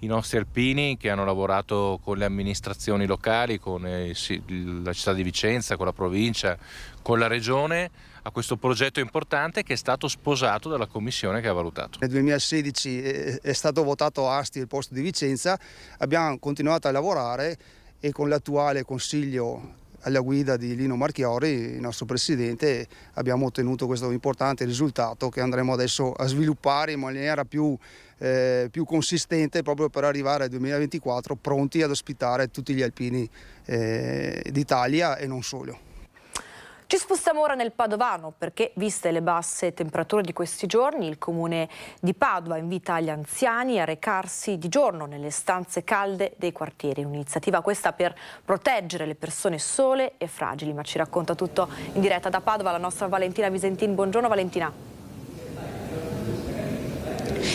i nostri alpini che hanno lavorato con le amministrazioni locali, con la città di Vicenza, con la provincia, con la regione a questo progetto importante che è stato sposato dalla commissione che ha valutato. Nel 2016 è stato votato Asti il posto di Vicenza, abbiamo continuato a lavorare e con l'attuale consiglio alla guida di Lino Marchiori, il nostro presidente, abbiamo ottenuto questo importante risultato che andremo adesso a sviluppare in maniera più consistente proprio per arrivare al 2024 pronti ad ospitare tutti gli alpini d'Italia e non solo. Ci spostiamo ora nel Padovano perché, viste le basse temperature di questi giorni, il comune di Padova invita gli anziani a recarsi di giorno nelle stanze calde dei quartieri. Un'iniziativa questa per proteggere le persone sole e fragili. Ma ci racconta tutto in diretta da Padova la nostra Valentina Visentin. Buongiorno Valentina.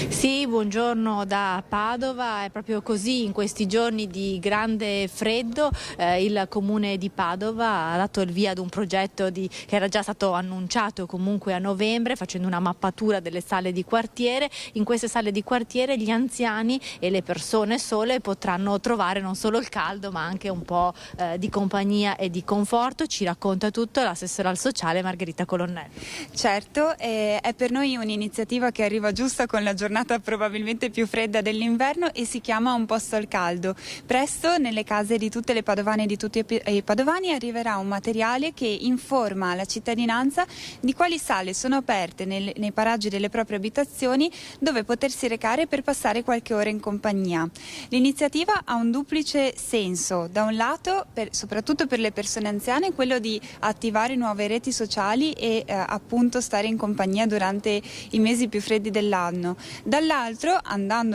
Sì, buongiorno da Padova. È proprio così in questi giorni di grande freddo il comune di Padova ha dato il via ad un progetto che era già stato annunciato comunque a novembre, facendo una mappatura delle sale di quartiere. In queste sale di quartiere gli anziani e le persone sole potranno trovare non solo il caldo ma anche un po' di compagnia e di conforto. Ci racconta tutto l'assessora al sociale Margherita Colonnelli. Certo, è per noi un'iniziativa che arriva giusta con la giornata giornata probabilmente più fredda dell'inverno e si chiama Un posto al caldo. Presto nelle case di tutte le padovane e di tutti i padovani arriverà un materiale che informa la cittadinanza di quali sale sono aperte nei paraggi delle proprie abitazioni dove potersi recare per passare qualche ora in compagnia. L'iniziativa ha un duplice senso: da un lato, soprattutto per le persone anziane, quello di attivare nuove reti sociali e appunto stare in compagnia durante i mesi più freddi dell'anno; dall'altro,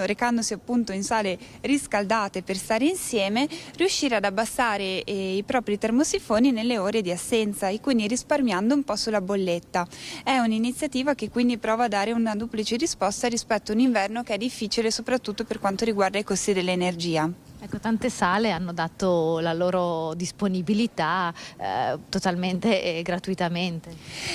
recandosi appunto in sale riscaldate per stare insieme, riuscire ad abbassare i propri termosifoni nelle ore di assenza e quindi risparmiando un po' sulla bolletta. È un'iniziativa che quindi prova a dare una duplice risposta rispetto a un inverno che è difficile soprattutto per quanto riguarda i costi dell'energia. Ecco, tante sale hanno dato la loro disponibilità totalmente e gratuitamente.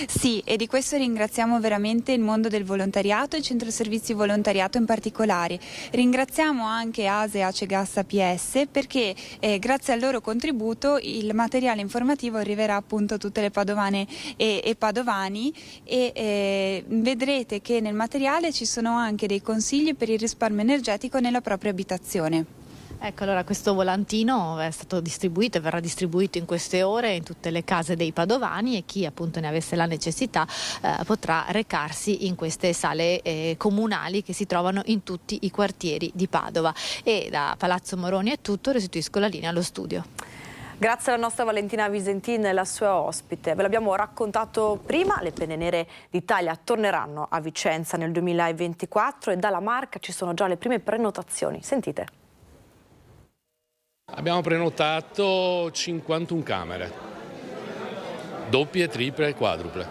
Sì, e di questo ringraziamo veramente il mondo del volontariato e il Centro Servizi Volontariato in particolare. Ringraziamo anche ASE, ACE Gas, APS perché grazie al loro contributo il materiale informativo arriverà appunto a tutte le padovane e padovani e vedrete che nel materiale ci sono anche dei consigli per il risparmio energetico nella propria abitazione. Ecco, allora questo volantino è stato distribuito e verrà distribuito in queste ore in tutte le case dei padovani e chi appunto ne avesse la necessità potrà recarsi in queste sale comunali che si trovano in tutti i quartieri di Padova. E da Palazzo Moroni è tutto, restituisco la linea allo studio. Grazie alla nostra Valentina Visentin e alla sua ospite. Ve l'abbiamo raccontato prima, le Penne Nere d'Italia torneranno a Vicenza nel 2024 e dalla Marca ci sono già le prime prenotazioni. Sentite. Abbiamo prenotato 51 camere, doppie, triple e quadruple.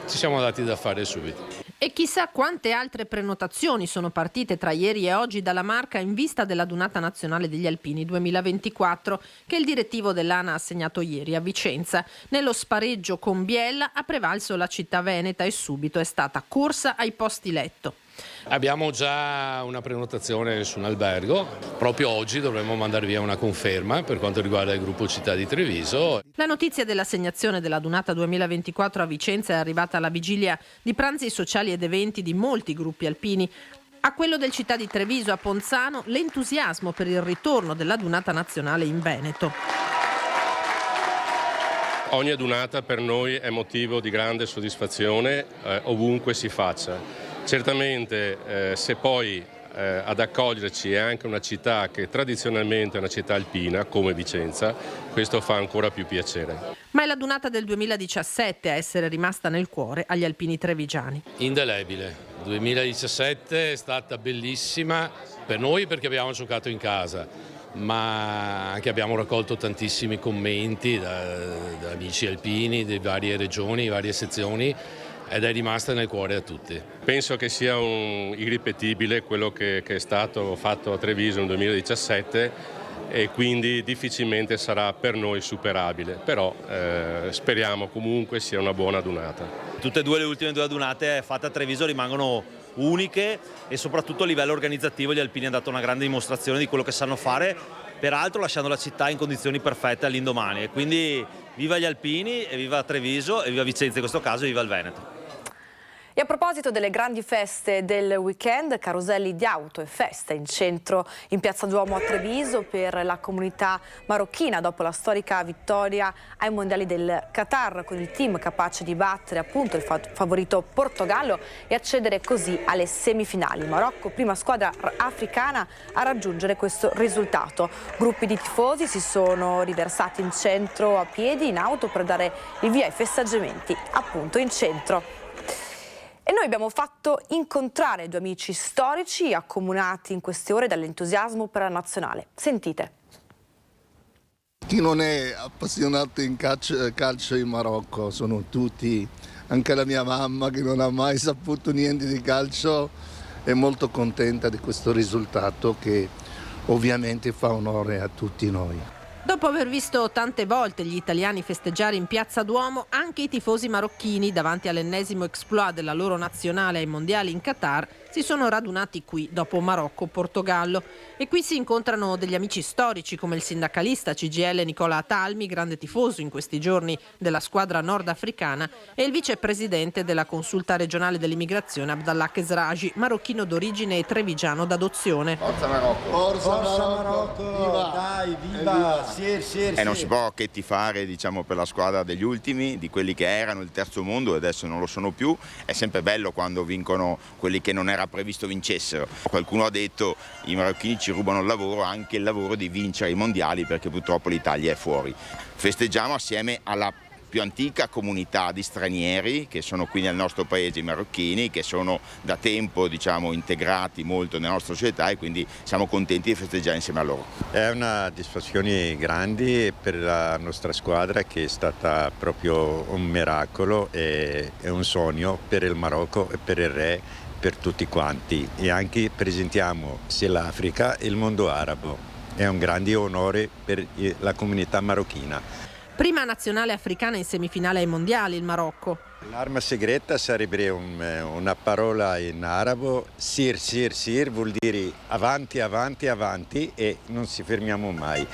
Ci siamo dati da fare subito. E chissà quante altre prenotazioni sono partite tra ieri e oggi dalla Marca in vista della Dunata Nazionale degli Alpini 2024 che il direttivo dell'ANA ha assegnato ieri a Vicenza. Nello spareggio con Biella ha prevalso la città veneta e subito è stata corsa ai posti letto. Abbiamo già una prenotazione su un albergo, proprio oggi dovremmo mandare via una conferma per quanto riguarda il gruppo Città di Treviso. La notizia dell'assegnazione della Dunata 2024 a Vicenza è arrivata alla vigilia di pranzi sociali ed eventi di molti gruppi alpini. A quello del Città di Treviso a Ponzano l'entusiasmo per il ritorno della Dunata Nazionale in Veneto. Ogni adunata per noi è motivo di grande soddisfazione ovunque si faccia. Certamente se poi ad accoglierci è anche una città che tradizionalmente è una città alpina come Vicenza, questo fa ancora più piacere. Ma è la Dunata del 2017 a essere rimasta nel cuore agli alpini trevigiani. Indelebile. 2017 è stata bellissima per noi perché abbiamo giocato in casa, ma anche abbiamo raccolto tantissimi commenti da amici alpini di varie regioni, varie sezioni, ed è rimasta nel cuore a tutti. Penso che sia irripetibile quello che è stato fatto a Treviso nel 2017 e quindi difficilmente sarà per noi superabile, però speriamo comunque sia una buona adunata. Tutte e due le ultime due adunate fatte a Treviso rimangono uniche e soprattutto a livello organizzativo gli alpini hanno dato una grande dimostrazione di quello che sanno fare, peraltro lasciando la città in condizioni perfette all'indomani. E quindi viva gli alpini e viva Treviso e viva Vicenza in questo caso e viva il Veneto. E a proposito delle grandi feste del weekend, caroselli di auto e feste in centro in Piazza Duomo a Treviso per la comunità marocchina dopo la storica vittoria ai mondiali del Qatar con il team capace di battere appunto il favorito Portogallo e accedere così alle semifinali. Marocco, prima squadra africana a raggiungere questo risultato. Gruppi di tifosi si sono riversati in centro a piedi in auto per dare il via ai festeggiamenti appunto in centro. E noi abbiamo fatto incontrare due amici storici accomunati in queste ore dall'entusiasmo per la nazionale. Sentite. Chi non è appassionato in calcio in Marocco sono tutti, anche la mia mamma che non ha mai saputo niente di calcio è molto contenta di questo risultato che ovviamente fa onore a tutti noi. Dopo aver visto tante volte gli italiani festeggiare in Piazza Duomo, anche i tifosi marocchini, davanti all'ennesimo exploit della loro nazionale ai mondiali in Qatar, si sono radunati qui dopo Marocco-Portogallo. E qui si incontrano degli amici storici come il sindacalista CGIL Nicola Atalmi, grande tifoso in questi giorni della squadra nordafricana, e il vicepresidente della consulta regionale dell'immigrazione Abdallah Kesraji, marocchino d'origine e trevigiano d'adozione. Forza Marocco! Forza Marocco! Viva! Dai, viva! E non si può che tifare, diciamo, per la squadra degli ultimi, di quelli che erano il terzo mondo e adesso non lo sono più. È sempre bello quando vincono quelli che non era previsto vincessero. Qualcuno ha detto i marocchini ci rubano il lavoro, anche il lavoro di vincere i mondiali, perché purtroppo l'Italia è fuori. Festeggiamo assieme alla più antica comunità di stranieri che sono qui nel nostro paese, i marocchini, che sono da tempo, diciamo, integrati molto nella nostra società, e quindi siamo contenti di festeggiare insieme a loro. È una soddisfazione grande per la nostra squadra, che è stata proprio un miracolo e un sogno per il Marocco e per il re, per tutti quanti, e anche presentiamo sia l'Africa e il mondo arabo. È un grande onore per la comunità marocchina. Prima nazionale africana in semifinale ai mondiali, il Marocco. L'arma segreta sarebbe una parola in arabo, sir, sir, sir, vuol dire avanti, avanti, avanti, e non ci fermiamo mai.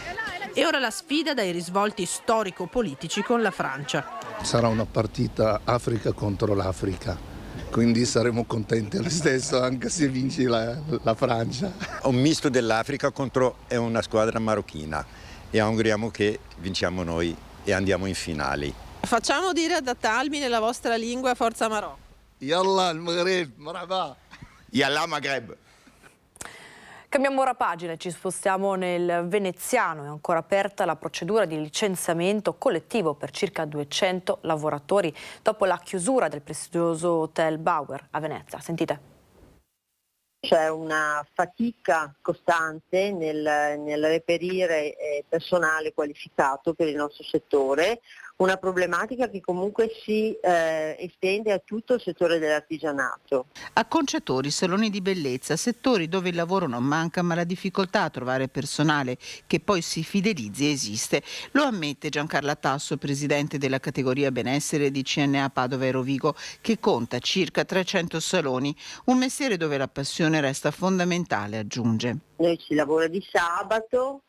E ora la sfida dai risvolti storico-politici con la Francia. Sarà una partita Africa contro l'Africa, quindi saremo contenti lo stesso anche se vinci la Francia. Un misto dell'Africa contro una squadra marocchina, e auguriamo che vinciamo noi e andiamo in finali. Facciamo dire ad Atalmi nella vostra lingua Forza Marocco. Yallah al Maghreb, marhaba. Yallah Maghreb. Cambiamo ora pagina e ci spostiamo nel veneziano. È ancora aperta la procedura di licenziamento collettivo per circa 200 lavoratori dopo la chiusura del prestigioso Hotel Bauer a Venezia. Sentite. C'è una fatica costante nel reperire personale qualificato per il nostro settore, una problematica che comunque si estende a tutto il settore dell'artigianato. Acconciatori, saloni di bellezza, settori dove il lavoro non manca, ma la difficoltà a trovare personale che poi si fidelizzi esiste. Lo ammette Giancarla Tasso, presidente della categoria benessere di CNA Padova e Rovigo, che conta circa 300 saloni, un mestiere dove la passione resta fondamentale, aggiunge. Noi ci lavora di sabato.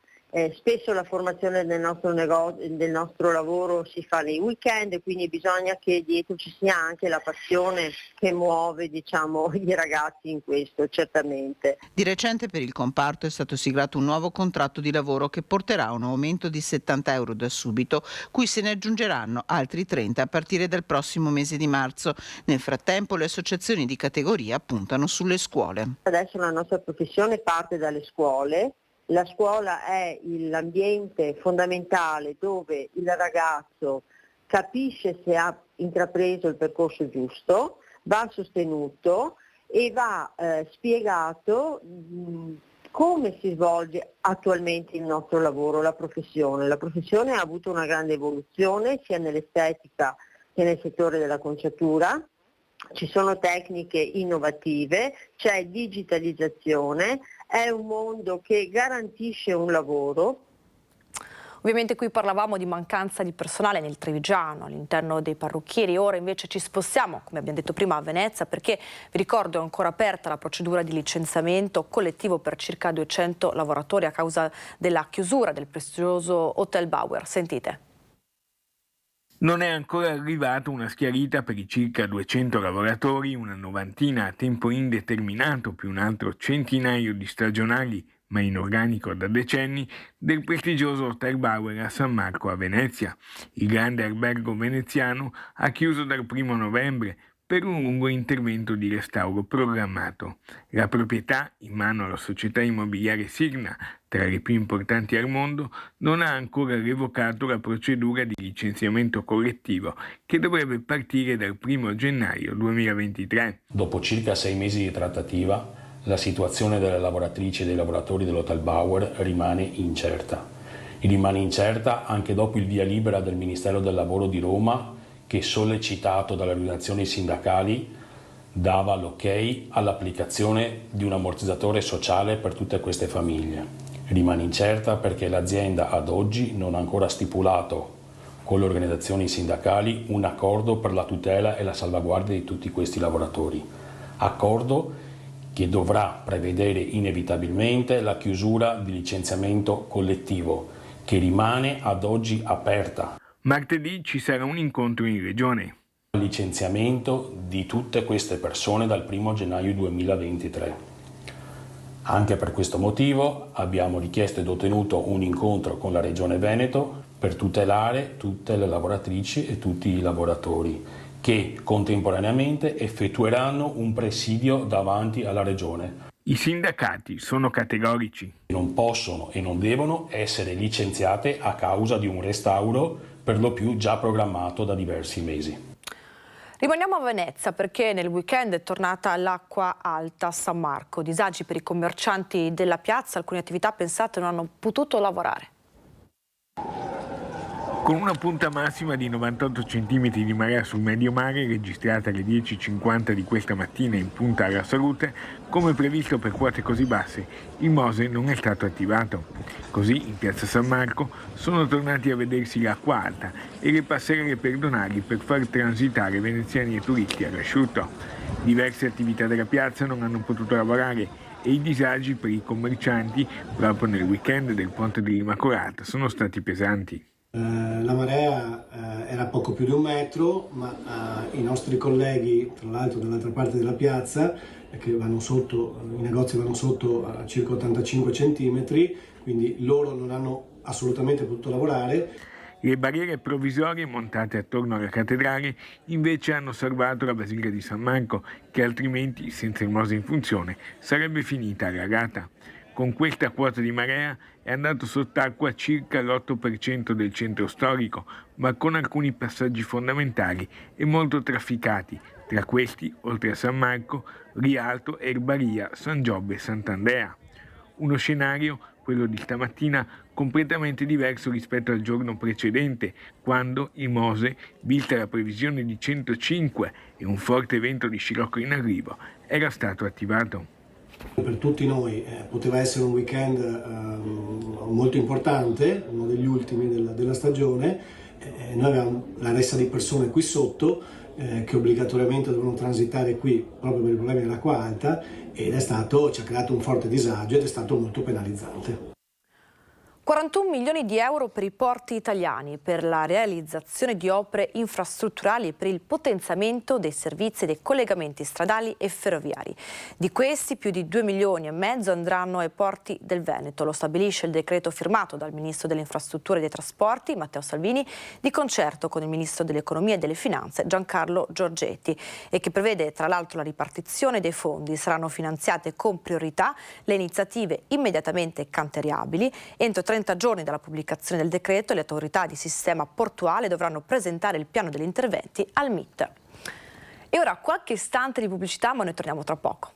Spesso la formazione del nostro lavoro si fa nei weekend, quindi bisogna che dietro ci sia anche la passione che muove, diciamo, i ragazzi in questo, certamente. Di recente per il comparto è stato siglato un nuovo contratto di lavoro che porterà a un aumento di 70 euro da subito, cui se ne aggiungeranno altri 30 a partire dal prossimo mese di marzo. Nel frattempo le associazioni di categoria puntano sulle scuole. Adesso la nostra professione parte dalle scuole. La scuola è l'ambiente fondamentale dove il ragazzo capisce se ha intrapreso il percorso giusto, va sostenuto e va spiegato come si svolge attualmente il nostro lavoro, la professione. La professione ha avuto una grande evoluzione sia nell'estetica che nel settore della conciatura. Ci sono tecniche innovative, c'è digitalizzazione, è un mondo che garantisce un lavoro. Ovviamente qui parlavamo di mancanza di personale nel Trevigiano, all'interno dei parrucchieri. Ora invece ci spostiamo, come abbiamo detto prima, a Venezia, perché vi ricordo è ancora aperta la procedura di licenziamento collettivo per circa 200 lavoratori a causa della chiusura del prestigioso Hotel Bauer. Sentite. Non è ancora arrivata una schiarita per i circa 200 lavoratori, una novantina a tempo indeterminato più un altro centinaio di stagionali, ma in organico da decenni, del prestigioso Hotel Bauer a San Marco a Venezia. Il grande albergo veneziano ha chiuso dal 1 novembre per un lungo intervento di restauro programmato. La proprietà, in mano alla società immobiliare Signa, tra le più importanti al mondo, non ha ancora revocato la procedura di licenziamento collettivo che dovrebbe partire dal 1 gennaio 2023. Dopo circa 6 mesi di trattativa, la situazione delle lavoratrici e dei lavoratori dell'Hotel Bauer rimane incerta. E rimane incerta anche dopo il via libera del Ministero del Lavoro di Roma, che sollecitato dalle organizzazioni sindacali dava l'ok all'applicazione di un ammortizzatore sociale per tutte queste famiglie. Rimane incerta perché l'azienda ad oggi non ha ancora stipulato con le organizzazioni sindacali un accordo per la tutela e la salvaguardia di tutti questi lavoratori. Accordo che dovrà prevedere inevitabilmente la chiusura di licenziamento collettivo, che rimane ad oggi aperta. Martedì ci sarà un incontro in regione. Il licenziamento di tutte queste persone dal 1 gennaio 2023. Anche per questo motivo abbiamo richiesto ed ottenuto un incontro con la Regione Veneto per tutelare tutte le lavoratrici e tutti i lavoratori che contemporaneamente effettueranno un presidio davanti alla Regione. I sindacati sono categorici. Non possono e non devono essere licenziate a causa di un restauro per lo più già programmato da diversi mesi. Rimaniamo a Venezia perché nel weekend è tornata l'acqua alta a San Marco. Disagi per i commercianti della piazza, alcune attività pensate non hanno potuto lavorare. Con una punta massima di 98 cm di marea sul medio mare registrata alle 10:50 di questa mattina in Punta alla Salute, come previsto per quote così basse, il Mose non è stato attivato. Così in piazza San Marco sono tornati a vedersi l'acqua alta e le passerelle pedonali per far transitare veneziani e turisti all'asciutto. Diverse attività della piazza non hanno potuto lavorare e i disagi per i commercianti proprio nel weekend del Ponte dell'Immacolata sono stati pesanti. La marea era poco più di 1 metro, ma i nostri colleghi, tra l'altro dall'altra parte della piazza, che vanno sotto, i negozi vanno sotto a circa 85 centimetri, quindi loro non hanno assolutamente potuto lavorare. Le barriere provvisorie montate attorno alla cattedrale invece hanno salvato la Basilica di San Marco, che altrimenti, senza il Mose in funzione, sarebbe finita allagata. Con questa quota di marea è andato sott'acqua circa l'8% del centro storico, ma con alcuni passaggi fondamentali e molto trafficati. Tra questi, oltre a San Marco, Rialto, Erbaria, San Giobbe e Sant'Andrea. Uno scenario, quello di stamattina, completamente diverso rispetto al giorno precedente, quando il Mose, vista la previsione di 105 e un forte vento di scirocco in arrivo, era stato attivato. Per tutti noi poteva essere un weekend molto importante, uno degli ultimi della stagione. Noi avevamo la ressa di persone qui sotto che obbligatoriamente dovevano transitare qui proprio per i problemi dell'acqua alta ed ci ha creato un forte disagio ed è stato molto penalizzante. 41 milioni di euro per i porti italiani per la realizzazione di opere infrastrutturali e per il potenziamento dei servizi e dei collegamenti stradali e ferroviari. Di questi più di 2,5 milioni andranno ai porti del Veneto. Lo stabilisce il decreto firmato dal Ministro delle Infrastrutture e dei Trasporti, Matteo Salvini, di concerto con il Ministro dell'Economia e delle Finanze, Giancarlo Giorgetti, e che prevede tra l'altro la ripartizione dei fondi. Saranno finanziate con priorità le iniziative immediatamente cantierabili. Entro 30 giorni dalla pubblicazione del decreto, le autorità di sistema portuale dovranno presentare il piano degli interventi al MIT. E ora qualche istante di pubblicità, ma noi torniamo tra poco.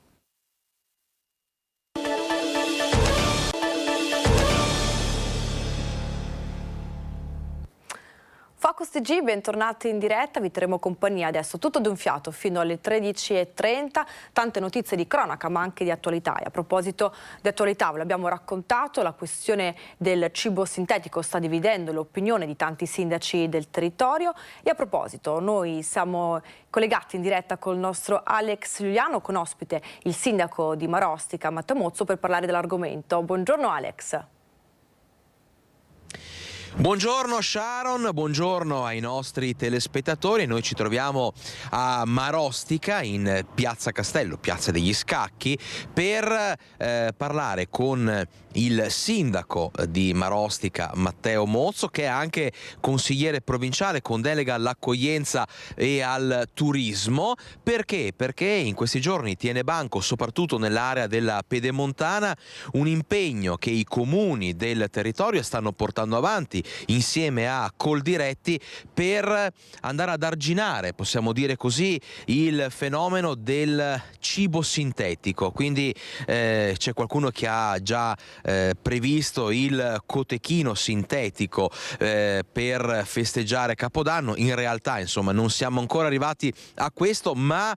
Focus TG, bentornati in diretta, vi terremo compagnia adesso tutto d'un fiato fino alle 13:30, tante notizie di cronaca ma anche di attualità. E a proposito di attualità, ve l'abbiamo raccontato, la questione del cibo sintetico sta dividendo l'opinione di tanti sindaci del territorio e a proposito noi siamo collegati in diretta col nostro Alex Giuliano con ospite il sindaco di Marostica, Matteo Mozzo, per parlare dell'argomento. Buongiorno Alex. Buongiorno Sharon, buongiorno ai nostri telespettatori. Noi ci troviamo a Marostica in Piazza Castello, Piazza degli Scacchi, per parlare con il sindaco di Marostica Matteo Mozzo, che è anche consigliere provinciale con delega all'accoglienza e al turismo. Perché? Perché in questi giorni tiene banco, soprattutto nell'area della Pedemontana, un impegno che i comuni del territorio stanno portando avanti insieme a Coldiretti per andare ad arginare, possiamo dire così, il fenomeno del cibo sintetico. Quindi c'è qualcuno che ha già previsto il cotechino sintetico per festeggiare Capodanno. In realtà, insomma, non siamo ancora arrivati a questo, ma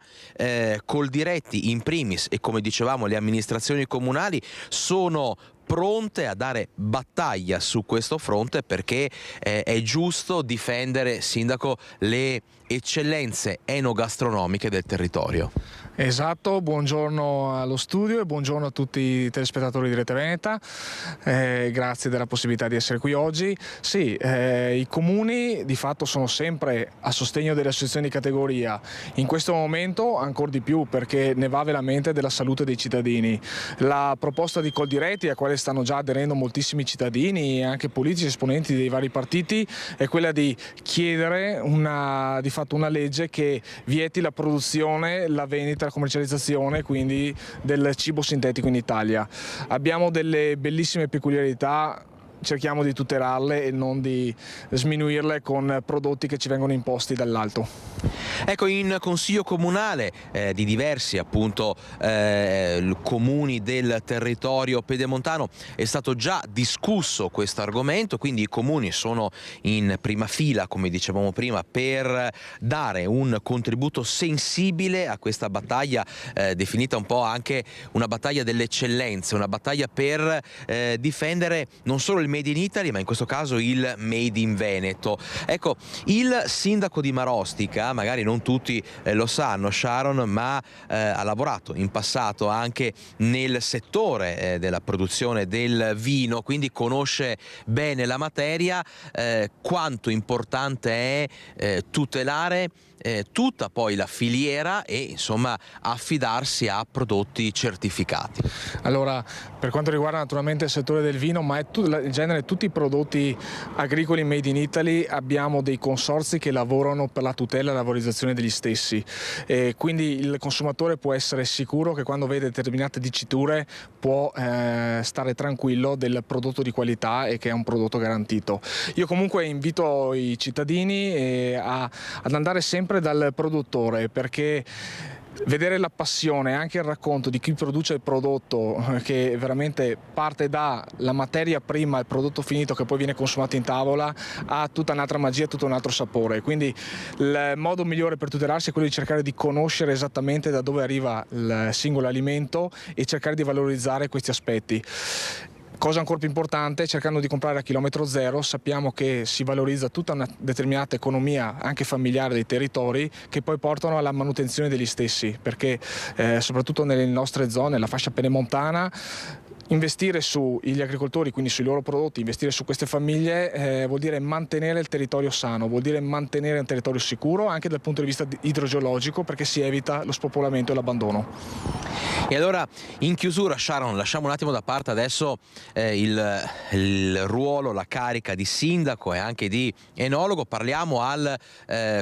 Coldiretti in primis e, come dicevamo, le amministrazioni comunali sono pronte a dare battaglia su questo fronte, perché è giusto difendere, Sindaco, le eccellenze enogastronomiche del territorio. Esatto, buongiorno allo studio e buongiorno a tutti i telespettatori di Rete Veneta, grazie della possibilità di essere qui oggi. Sì, i comuni di fatto sono sempre a sostegno delle associazioni di categoria, in questo momento ancora di più, perché ne va veramente della salute dei cittadini. La proposta di Coldiretti, a quale stanno già aderendo moltissimi cittadini e anche politici esponenti dei vari partiti, è quella di chiedere di fatto una legge che vieti la produzione, la vendita, la commercializzazione quindi del cibo sintetico in Italia. Abbiamo delle bellissime peculiarità, cerchiamo di tutelarle e non di sminuirle con prodotti che ci vengono imposti dall'alto. Ecco, in consiglio comunale di diversi appunto comuni del territorio pedemontano è stato già discusso questo argomento, quindi i comuni sono in prima fila, come dicevamo prima, per dare un contributo sensibile a questa battaglia definita un po' anche una battaglia delle eccellenze, una battaglia per difendere non solo il Made in Italy, ma in questo caso il Made in Veneto. Ecco, il sindaco di Marostica, magari non tutti lo sanno, Sharon, ma ha lavorato in passato anche nel settore della produzione del vino, quindi conosce bene la materia, quanto importante è tutelare tutta poi la filiera e insomma affidarsi a prodotti certificati. Allora, per quanto riguarda naturalmente il settore del vino, ma in genere tutti i prodotti agricoli made in Italy, abbiamo dei consorzi che lavorano per la tutela e la valorizzazione degli stessi, quindi il consumatore può essere sicuro che quando vede determinate diciture può stare tranquillo del prodotto di qualità e che è un prodotto garantito. Io comunque invito i cittadini ad andare sempre dal produttore, perché vedere la passione, anche il racconto di chi produce il prodotto, che veramente parte dalla materia prima al prodotto finito che poi viene consumato in tavola, ha tutta un'altra magia, tutto un altro sapore. Quindi il modo migliore per tutelarsi è quello di cercare di conoscere esattamente da dove arriva il singolo alimento e cercare di valorizzare questi aspetti. Cosa ancora più importante, cercando di comprare a chilometro zero, sappiamo che si valorizza tutta una determinata economia, anche familiare, dei territori, che poi portano alla manutenzione degli stessi, perché soprattutto nelle nostre zone, la fascia pedemontana, investire sugli agricoltori, quindi sui loro prodotti, investire su queste famiglie vuol dire mantenere il territorio sano, vuol dire mantenere un territorio sicuro anche dal punto di vista idrogeologico, perché si evita lo spopolamento e l'abbandono. E allora, in chiusura, Sharon, lasciamo un attimo da parte adesso il ruolo, la carica di sindaco e anche di enologo, parliamo al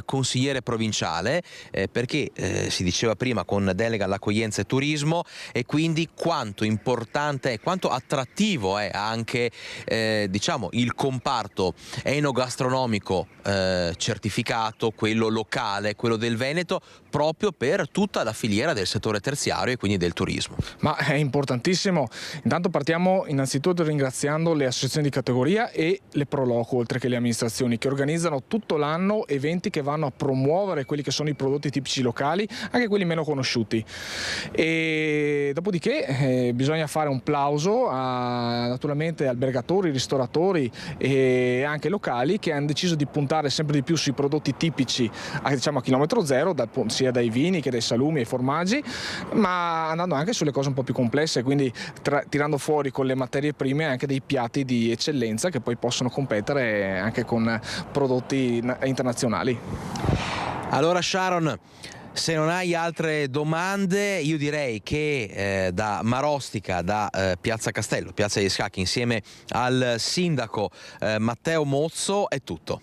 consigliere provinciale, perché si diceva prima con delega all'accoglienza e turismo, e quindi quanto importante è, quanto attrattivo è anche diciamo il comparto enogastronomico certificato, quello locale, quello del Veneto, proprio per tutta la filiera del settore terziario e quindi del turismo. Ma è importantissimo. Intanto partiamo innanzitutto ringraziando le associazioni di categoria e le Proloco, oltre che le amministrazioni, che organizzano tutto l'anno eventi che vanno a promuovere quelli che sono i prodotti tipici locali, anche quelli meno conosciuti. E dopodiché bisogna fare un plauso naturalmente albergatori, ristoratori e anche locali che hanno deciso di puntare sempre di più sui prodotti tipici, diciamo a chilometro zero, sia dai vini che dai salumi ai formaggi, ma andando anche sulle cose un po' più complesse, quindi tirando fuori con le materie prime anche dei piatti di eccellenza che poi possono competere anche con prodotti internazionali. Allora Sharon, se non hai altre domande, io direi che da Marostica, da Piazza Castello, Piazza degli Scacchi, insieme al sindaco Matteo Mozzo, è tutto.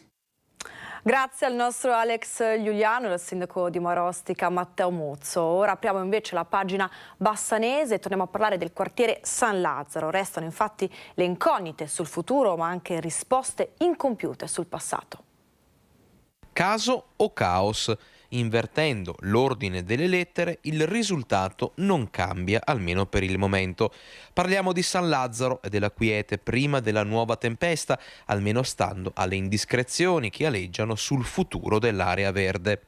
Grazie al nostro Alex Giuliano e al sindaco di Marostica Matteo Mozzo. Ora apriamo invece la pagina bassanese e torniamo a parlare del quartiere San Lazzaro. Restano infatti le incognite sul futuro, ma anche risposte incompiute sul passato. Caso o caos? Invertendo l'ordine delle lettere, il risultato non cambia, almeno per il momento. Parliamo di San Lazzaro e della quiete prima della nuova tempesta, almeno stando alle indiscrezioni che aleggiano sul futuro dell'area verde.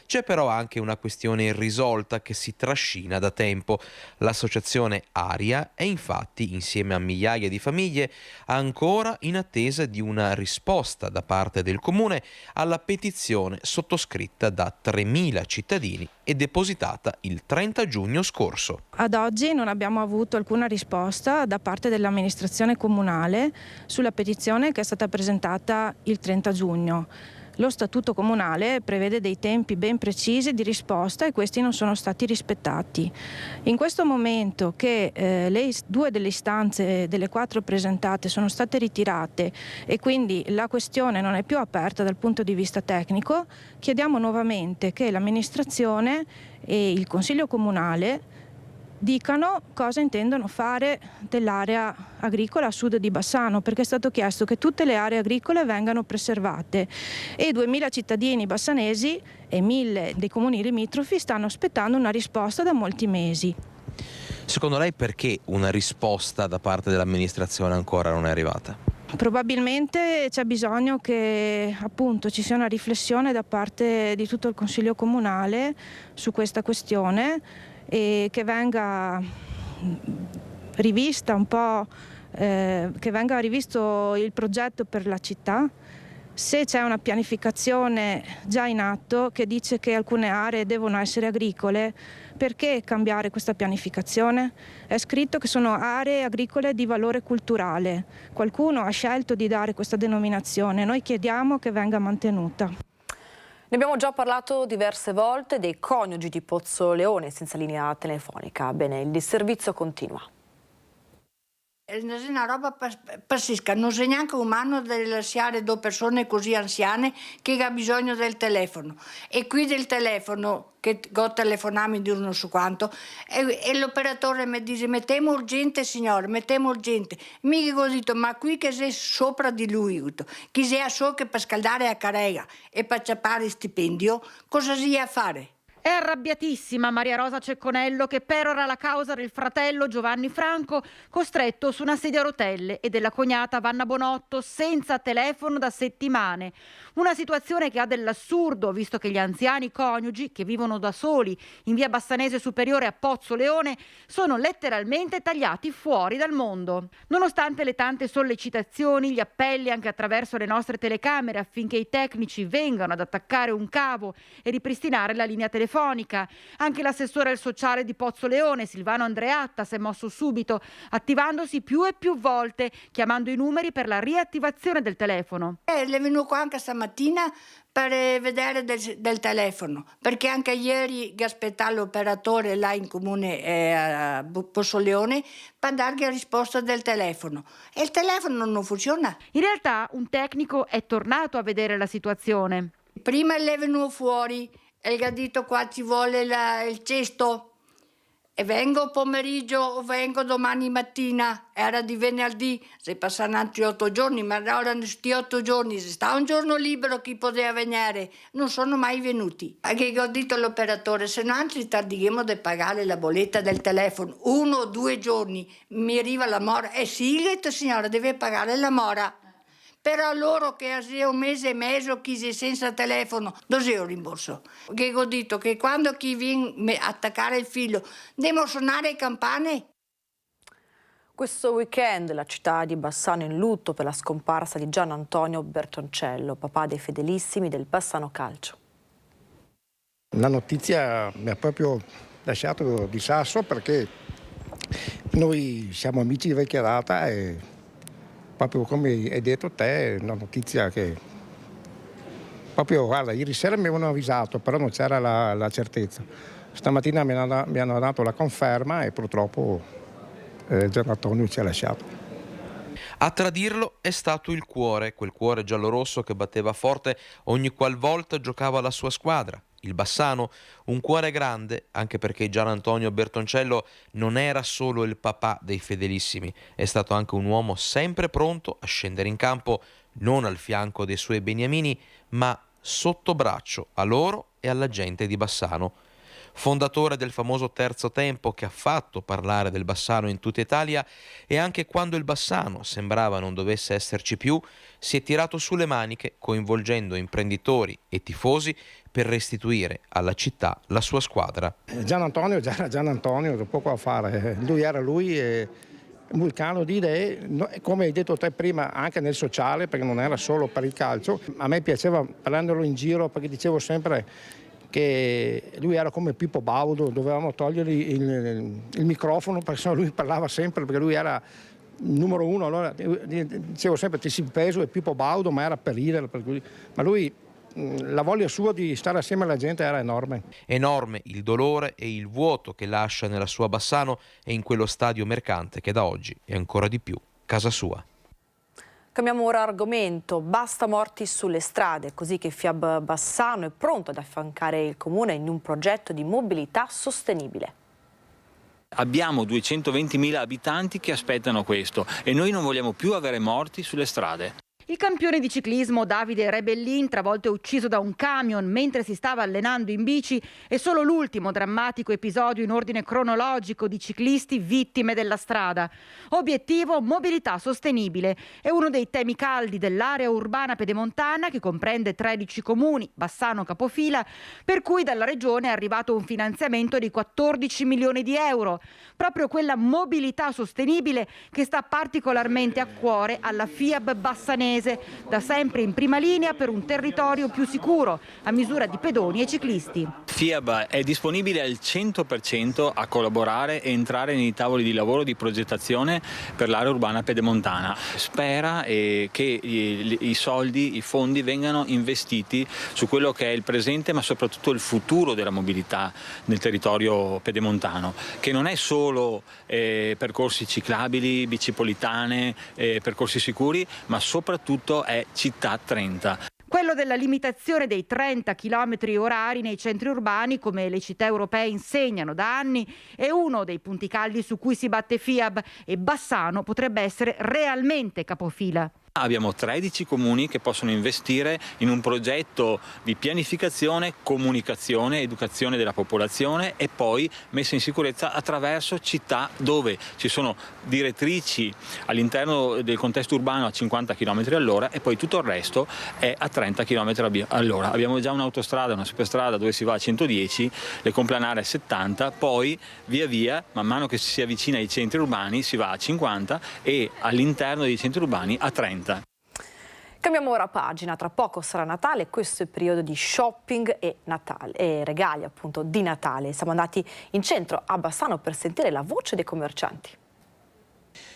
C'è però anche una questione irrisolta che si trascina da tempo. L'associazione Aria è infatti, insieme a migliaia di famiglie, ancora in attesa di una risposta da parte del Comune alla petizione sottoscritta da 3.000 cittadini e depositata il 30 giugno scorso. Ad oggi non abbiamo avuto alcuna risposta da parte dell'amministrazione comunale sulla petizione che è stata presentata il 30 giugno. Lo statuto comunale prevede dei tempi ben precisi di risposta e questi non sono stati rispettati. In questo momento che le 2 delle istanze delle 4 presentate sono state ritirate e quindi la questione non è più aperta dal punto di vista tecnico, chiediamo nuovamente che l'amministrazione e il Consiglio Comunale dicano cosa intendono fare dell'area agricola a sud di Bassano, perché è stato chiesto che tutte le aree agricole vengano preservate e 2.000 cittadini bassanesi e 1.000 dei comuni limitrofi stanno aspettando una risposta da molti mesi. Secondo lei perché una risposta da parte dell'amministrazione ancora non è arrivata? Probabilmente c'è bisogno che appunto ci sia una riflessione da parte di tutto il Consiglio Comunale su questa questione e che venga rivista un po', che venga rivisto il progetto per la città. Se c'è una pianificazione già in atto che dice che alcune aree devono essere agricole, perché cambiare questa pianificazione? È scritto che sono aree agricole di valore culturale. Qualcuno ha scelto di dare questa denominazione, noi chiediamo che venga mantenuta. Ne abbiamo già parlato diverse volte dei coniugi di Pozzolleone senza linea telefonica. Bene, il disservizio continua. È una roba pazzesca, non c'è neanche umano di lasciare 2 persone così anziane che ha bisogno del telefono. E qui del telefono, che go telefonami di non so quanto, e l'operatore mi dice mettiamo urgente signore, mettiamo urgente. Mi ho detto ma qui che sei sopra di lui, chi sia so che per scaldare a carega e per ciappare stipendio, cosa sia a fare? È arrabbiatissima Maria Rosa Cecconello che perora la causa del fratello Giovanni Franco costretto su una sedia a rotelle e della cognata Vanna Bonotto senza telefono da settimane. Una situazione che ha dell'assurdo visto che gli anziani coniugi che vivono da soli in via Bassanese Superiore a Pozzolleone sono letteralmente tagliati fuori dal mondo. Nonostante le tante sollecitazioni, gli appelli anche attraverso le nostre telecamere affinché i tecnici vengano ad attaccare un cavo e ripristinare la linea telefonica, anche l'assessore al sociale di Pozzolleone, Silvano Andreatta, si è mosso subito, attivandosi più e più volte, chiamando i numeri per la riattivazione del telefono. È venuto qua anche stamattina per vedere del telefono, perché anche ieri aspettava l'operatore là in comune Pozzolleone per dargli risposta del telefono. E il telefono non funziona. In realtà un tecnico è tornato a vedere la situazione. Prima è venuto fuori e ha detto qua ci vuole il cesto e vengo pomeriggio o vengo domani mattina, era di venerdì, si passano altri 8 giorni, ma ora in questi 8 giorni se sta un giorno libero chi poteva venire, non sono mai venuti. Anche ho detto all'operatore, se non ci tardiamo di pagare la bolletta del telefono 1 o 2 giorni, mi arriva la mora, e sì, signora, deve pagare la mora. Però loro che ha un mese e mezzo chi è senza telefono, dos'è il rimborso? Che ho detto che quando chi viene a attaccare il filo, devono suonare le campane. Questo weekend la città di Bassano è in lutto per la scomparsa di Gian Antonio Bertoncello, papà dei fedelissimi del Bassano Calcio. La notizia mi ha proprio lasciato di sasso perché noi siamo amici di vecchia data e proprio come hai detto te, è una notizia che proprio, guarda, ieri sera mi avevano avvisato, però non c'era la certezza. Stamattina mi hanno dato la conferma e purtroppo Gian Antonio ci ha lasciato. A tradirlo è stato il cuore, quel cuore giallorosso che batteva forte ogni qualvolta giocava la sua squadra. Il Bassano, un cuore grande, anche perché Gian Antonio Bertoncello non era solo il papà dei fedelissimi, è stato anche un uomo sempre pronto a scendere in campo, non al fianco dei suoi beniamini, ma sotto braccio a loro e alla gente di Bassano. Fondatore del famoso terzo tempo che ha fatto parlare del Bassano in tutta Italia, e anche quando il Bassano sembrava non dovesse esserci più, si è tirato sulle maniche coinvolgendo imprenditori e tifosi per restituire alla città la sua squadra. Gian Antonio già era Gian Antonio, poco a fare. Lui era lui e vulcano di idee, come hai detto te prima, anche nel sociale, perché non era solo per il calcio. A me piaceva prenderlo in giro perché dicevo sempre che lui era come Pippo Baudo, dovevamo togliergli il microfono perché sennò lui parlava sempre, perché lui era numero uno. Allora dicevo sempre ti si peso e Pippo Baudo, ma era per ridere, ma lui, la voglia sua di stare assieme alla gente era enorme. Enorme il dolore e il vuoto che lascia nella sua Bassano e in quello stadio mercante che da oggi è ancora di più casa sua. Cambiamo ora argomento, basta morti sulle strade, così che FIAB Bassano è pronto ad affiancare il comune in un progetto di mobilità sostenibile. Abbiamo 220.000 abitanti che aspettano questo e noi non vogliamo più avere morti sulle strade. Il campione di ciclismo Davide Rebellin, travolto e ucciso da un camion mentre si stava allenando in bici, è solo l'ultimo drammatico episodio in ordine cronologico di ciclisti vittime della strada. Obiettivo: mobilità sostenibile. È uno dei temi caldi dell'area urbana pedemontana, che comprende 13 comuni, Bassano capofila, per cui dalla Regione è arrivato un finanziamento di 14 milioni di euro. Proprio quella mobilità sostenibile che sta particolarmente a cuore alla FIAB bassanese, da sempre in prima linea per un territorio più sicuro, a misura di pedoni e ciclisti. FIAB è disponibile al 100% a collaborare e entrare nei tavoli di lavoro di progettazione per l'area urbana pedemontana. Spera che i soldi, i fondi vengano investiti su quello che è il presente, ma soprattutto il futuro della mobilità nel territorio pedemontano, che non è solo percorsi ciclabili, bicipolitane, percorsi sicuri, ma soprattutto è Città 30. Quello della limitazione dei 30 km orari nei centri urbani, come le città europee insegnano da anni, è uno dei punti caldi su cui si batte FIAB, e Bassano potrebbe essere realmente capofila. Abbiamo 13 comuni che possono investire in un progetto di pianificazione, comunicazione, educazione della popolazione e poi messa in sicurezza attraverso città dove ci sono direttrici all'interno del contesto urbano a 50 km all'ora e poi tutto il resto è a 30 km all'ora. Abbiamo già un'autostrada, una superstrada dove si va a 110, le complanare a 70, poi via via, man mano che si avvicina ai centri urbani, si va a 50 e all'interno dei centri urbani a 30. Cambiamo ora pagina, tra poco sarà Natale, questo è il periodo di shopping e regali appunto di Natale. Siamo andati in centro a Bassano per sentire la voce dei commercianti.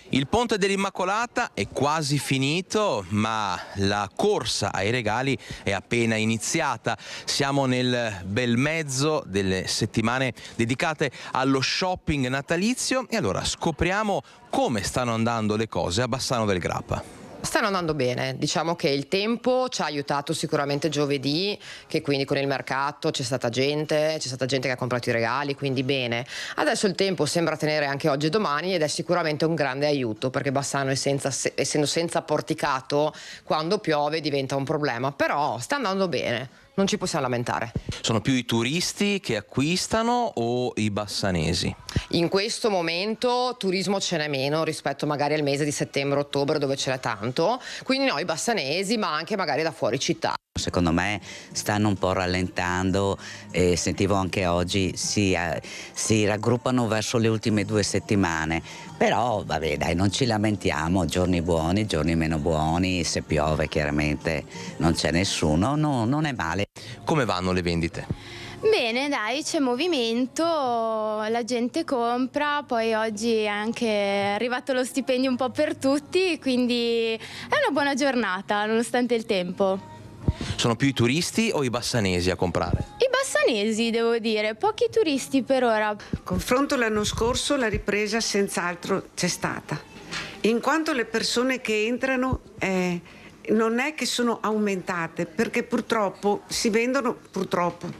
Il ponte dell'Immacolata è quasi finito, ma la corsa ai regali è appena iniziata. Siamo nel bel mezzo delle settimane dedicate allo shopping natalizio e allora scopriamo come stanno andando le cose a Bassano del Grappa. Stanno andando bene, diciamo che il tempo ci ha aiutato sicuramente giovedì, che quindi con il mercato c'è stata gente che ha comprato i regali, quindi bene. Adesso il tempo sembra tenere anche oggi e domani ed è sicuramente un grande aiuto, perché Bassano essendo senza porticato, quando piove diventa un problema, però sta andando bene. Non ci possiamo lamentare. Sono più i turisti che acquistano o i bassanesi? In questo momento turismo ce n'è meno rispetto magari al mese di settembre-ottobre dove ce n'è tanto, quindi noi bassanesi ma anche magari da fuori città. Secondo me stanno un po' rallentando e sentivo anche oggi si raggruppano verso le ultime 2 settimane, però vabbè dai, non ci lamentiamo, giorni buoni, giorni meno buoni, se piove chiaramente non c'è nessuno, no, non è male. Come vanno le vendite? Bene, dai, c'è movimento, la gente compra, poi oggi è anche arrivato lo stipendio un po' per tutti, quindi è una buona giornata nonostante il tempo. Sono più i turisti o i bassanesi a comprare? I bassanesi, devo dire, pochi turisti per ora. Confronto l'anno scorso, la ripresa senz'altro c'è stata, in quanto le persone che entrano non è che sono aumentate, perché purtroppo si vendono,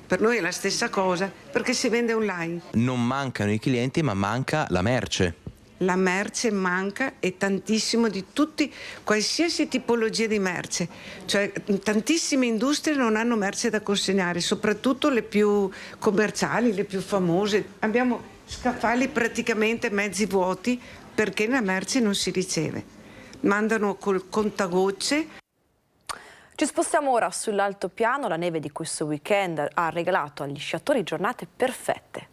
per noi è la stessa cosa, perché si vende online. Non mancano i clienti, ma manca la merce. La merce manca e tantissimo di tutti, qualsiasi tipologia di merce, cioè tantissime industrie non hanno merce da consegnare, soprattutto le più commerciali, le più famose. Abbiamo scaffali praticamente mezzi vuoti perché la merce non si riceve. Mandano col contagocce. Ci spostiamo ora sull'altopiano. La neve di questo weekend ha regalato agli sciatori giornate perfette.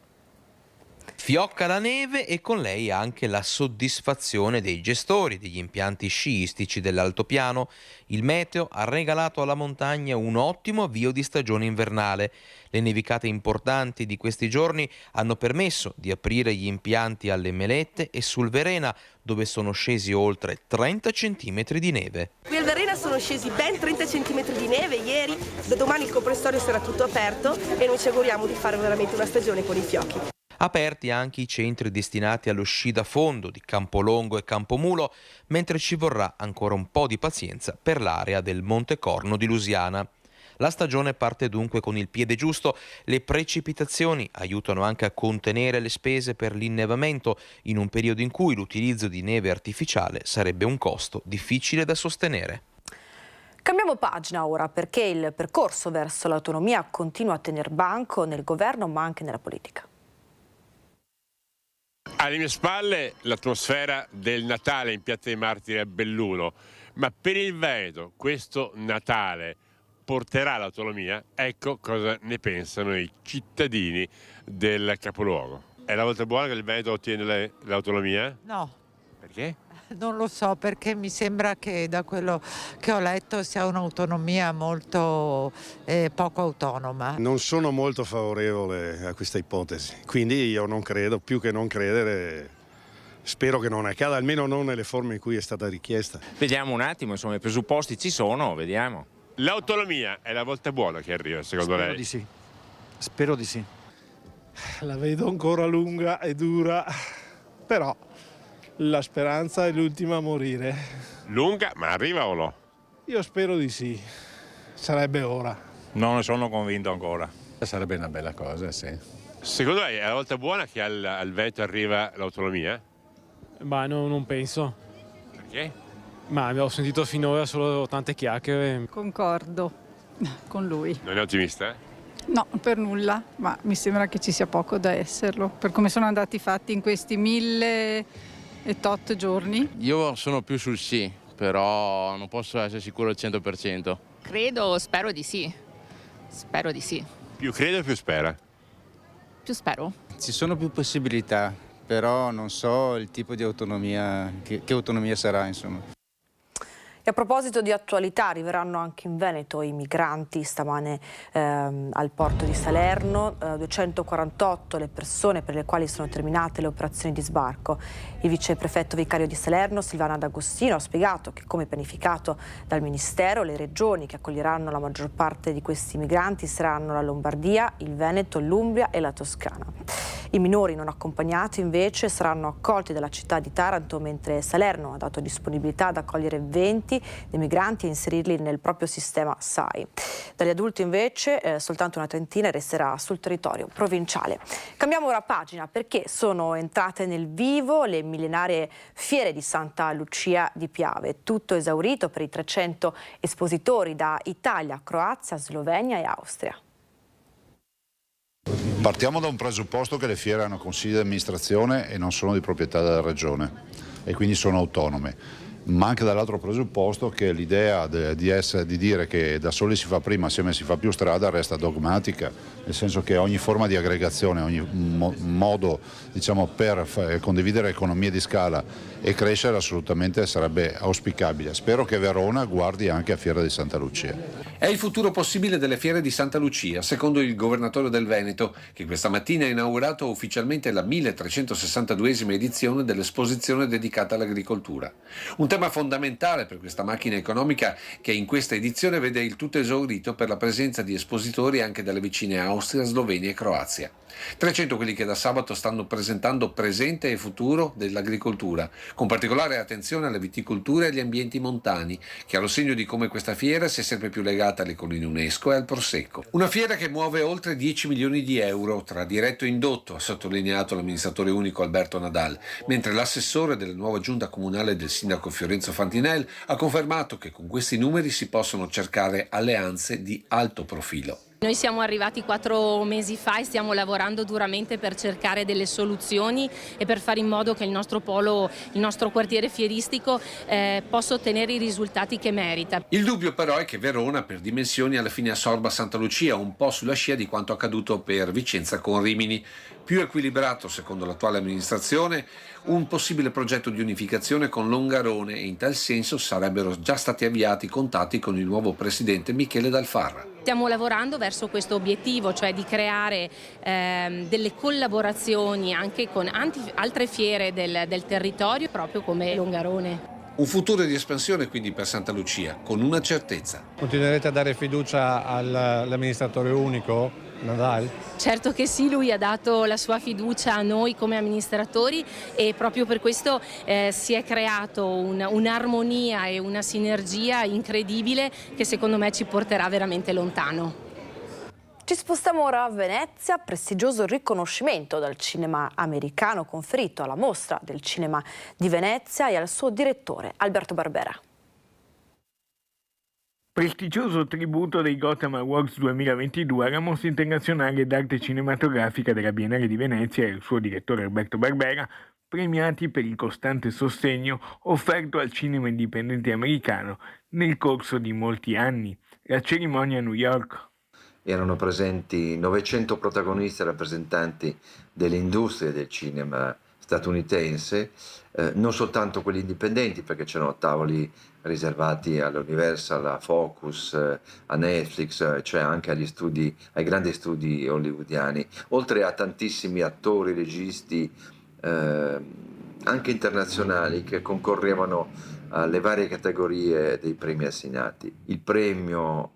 Fiocca la neve e con lei anche la soddisfazione dei gestori degli impianti sciistici dell'altopiano. Il meteo ha regalato alla montagna un ottimo avvio di stagione invernale. Le nevicate importanti di questi giorni hanno permesso di aprire gli impianti alle Melette e sul Verena, dove sono scesi oltre 30 cm di neve. Qui al Verena sono scesi ben 30 cm di neve ieri, da domani il comprensorio sarà tutto aperto e noi ci auguriamo di fare veramente una stagione con i fiocchi. Aperti anche i centri destinati allo sci da fondo di Campolongo e Campomulo, mentre ci vorrà ancora un po' di pazienza per l'area del Monte Corno di Lusiana. La stagione parte dunque con il piede giusto. Le precipitazioni aiutano anche a contenere le spese per l'innevamento in un periodo in cui l'utilizzo di neve artificiale sarebbe un costo difficile da sostenere. Cambiamo pagina ora, perché il percorso verso l'autonomia continua a tener banco nel governo ma anche nella politica. Alle mie spalle l'atmosfera del Natale in Piazza dei Martiri a Belluno, ma per il Veneto questo Natale porterà l'autonomia? Ecco cosa ne pensano i cittadini del capoluogo. È la volta buona che il Veneto ottiene l'autonomia? No. Perché? Non lo so, perché mi sembra che da quello che ho letto sia un'autonomia molto poco autonoma. Non sono molto favorevole a questa ipotesi, quindi io non credo, più che non credere, spero che non accada, almeno non nelle forme in cui è stata richiesta. Vediamo un attimo, insomma, i presupposti ci sono, vediamo. L'autonomia è la volta buona che arriva, secondo lei? Spero di sì, spero di sì. La vedo ancora lunga e dura, però la speranza è l'ultima a morire. Lunga, ma arriva o no? Io spero di sì, sarebbe ora. Non ne sono convinto ancora. Sarebbe una bella cosa, sì. Secondo lei è la volta buona che al Veneto arriva l'autonomia? Ma non penso. Perché? Ma ho sentito finora solo tante chiacchiere. Concordo con lui. Non è ottimista? No, per nulla, ma mi sembra che ci sia poco da esserlo, per come sono andati i fatti in questi 1008 giorni. Io sono più sul sì, però non posso essere sicuro al 100%. Spero di sì. Spero di sì. Più credo e più spera? Più spero. Ci sono più possibilità, però non so il tipo di autonomia, che autonomia sarà, insomma. E a proposito di attualità, arriveranno anche in Veneto i migranti stamane al porto di Salerno, 248 le persone per le quali sono terminate le operazioni di sbarco. Il viceprefetto vicario di Salerno, Silvana D'Agostino, ha spiegato che, come pianificato dal Ministero, le regioni che accoglieranno la maggior parte di questi migranti saranno la Lombardia, il Veneto, l'Umbria e la Toscana. I minori non accompagnati invece saranno accolti dalla città di Taranto, mentre Salerno ha dato disponibilità ad accogliere 20 dei migranti e inserirli nel proprio sistema SAI. Dagli adulti invece soltanto una trentina resterà sul territorio provinciale. Cambiamo ora pagina, perché sono entrate nel vivo le millenarie fiere di Santa Lucia di Piave. Tutto esaurito per i 300 espositori da Italia, Croazia, Slovenia e Austria. Partiamo da un presupposto che le fiere hanno consigli di amministrazione e non sono di proprietà della regione e quindi sono autonome. Ma anche dall'altro presupposto che l'idea di dire che da soli si fa prima, assieme si fa più strada, resta dogmatica, nel senso che ogni forma di aggregazione, ogni modo, diciamo, per condividere economie di scala e crescere assolutamente sarebbe auspicabile. Spero che Verona guardi anche a Fiera di Santa Lucia. È il futuro possibile delle fiere di Santa Lucia, secondo il governatore del Veneto, che questa mattina ha inaugurato ufficialmente la 1362esima edizione dell'esposizione dedicata all'agricoltura. Un tema fondamentale per questa macchina economica che in questa edizione vede il tutto esaurito per la presenza di espositori anche dalle vicine Austria, Slovenia e Croazia. 300 quelli che da sabato stanno presentando presente e futuro dell'agricoltura, con particolare attenzione alla viticoltura e agli ambienti montani, che allo segno di come questa fiera si è sempre più legata alle colline UNESCO e al Prosecco. Una fiera che muove oltre 10 milioni di euro tra diretto e indotto, ha sottolineato l'amministratore unico Alberto Nadal, mentre l'assessore della nuova giunta comunale del sindaco Fiorenzo Fantinel ha confermato che con questi numeri si possono cercare alleanze di alto profilo. Noi siamo arrivati 4 mesi fa e stiamo lavorando duramente per cercare delle soluzioni e per fare in modo che il nostro polo, il nostro quartiere fieristico possa ottenere i risultati che merita. Il dubbio però è che Verona per dimensioni alla fine assorba Santa Lucia, un po' sulla scia di quanto accaduto per Vicenza con Rimini. Più equilibrato, secondo l'attuale amministrazione, un possibile progetto di unificazione con Longarone e in tal senso sarebbero già stati avviati contatti con il nuovo presidente Michele Dalfarra. Stiamo lavorando verso questo obiettivo, cioè di creare delle collaborazioni anche con altre fiere del territorio, proprio come Longarone. Un futuro di espansione quindi per Santa Lucia, con una certezza. Continuerete a dare fiducia all'amministratore unico, Nadal? Certo che sì, lui ha dato la sua fiducia a noi come amministratori e proprio per questo si è creato un'armonia e una sinergia incredibile che secondo me ci porterà veramente lontano. Ci spostiamo ora a Venezia, prestigioso riconoscimento dal cinema americano conferito alla Mostra del Cinema di Venezia e al suo direttore Alberto Barbera. Prestigioso tributo dei Gotham Awards 2022 alla Mostra Internazionale d'Arte Cinematografica della Biennale di Venezia e il suo direttore Alberto Barbera, premiati per il costante sostegno offerto al cinema indipendente americano nel corso di molti anni. La cerimonia a New York. Erano presenti 900 protagonisti e rappresentanti delle industrie del cinema statunitense, non soltanto quelli indipendenti, perché c'erano tavoli riservati all'Universal, a Focus, a Netflix, cioè anche ai grandi studi hollywoodiani, oltre a tantissimi attori, registi, anche internazionali che concorrevano alle varie categorie dei premi assegnati. Il premio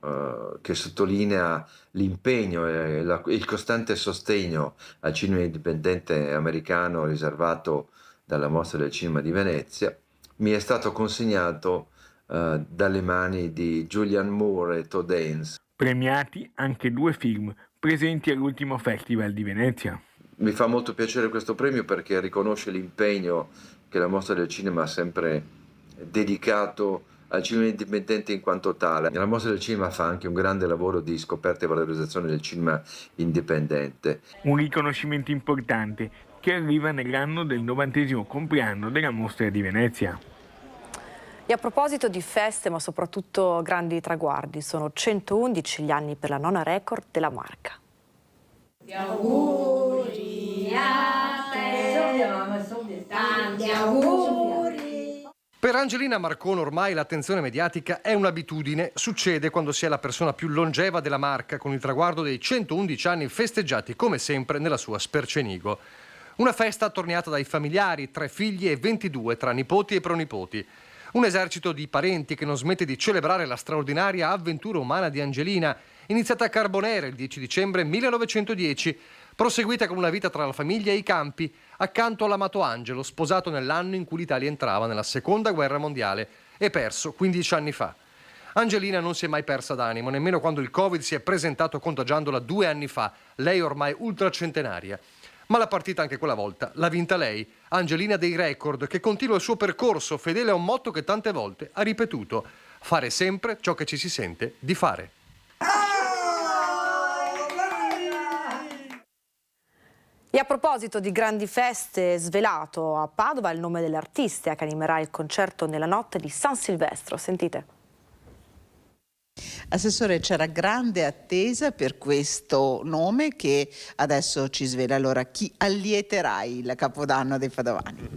che sottolinea l'impegno e il costante sostegno al cinema indipendente americano riservato dalla Mostra del Cinema di Venezia mi è stato consegnato dalle mani di Julianne Moore e Todd Haynes. Premiati anche 2 film presenti all'ultimo Festival di Venezia. Mi fa molto piacere questo premio perché riconosce l'impegno che la Mostra del Cinema ha sempre dedicato al cinema indipendente in quanto tale. La Mostra del Cinema fa anche un grande lavoro di scoperta e valorizzazione del cinema indipendente. Un riconoscimento importante che arriva nell'anno del 90° compleanno della Mostra di Venezia. E a proposito di feste, ma soprattutto grandi traguardi, sono 111 gli anni per la nona record della marca. Tanti auguri a te, tanti auguri. Per Angelina Marcon ormai l'attenzione mediatica è un'abitudine, succede quando si è la persona più longeva della marca con il traguardo dei 111 anni festeggiati come sempre nella sua Spercenigo. Una festa attorniata dai familiari, 3 figli e 22 tra nipoti e pronipoti. Un esercito di parenti che non smette di celebrare la straordinaria avventura umana di Angelina, iniziata a Carbonera il 10 dicembre 1910, proseguita con una vita tra la famiglia e i campi, accanto all'amato Angelo, sposato nell'anno in cui l'Italia entrava nella Seconda Guerra Mondiale e perso 15 anni fa. Angelina non si è mai persa d'animo, nemmeno quando il Covid si è presentato contagiandola 2 anni fa, lei ormai ultracentenaria. Ma la partita anche quella volta l'ha vinta lei, Angelina dei record, che continua il suo percorso fedele a un motto che tante volte ha ripetuto: fare sempre ciò che ci si sente di fare. E a proposito di grandi feste, svelato a Padova il nome dell'artista che animerà il concerto nella notte di San Silvestro. Sentite. Assessore, c'era grande attesa per questo nome che adesso ci svela. Allora, chi allieterà il Capodanno dei padovani?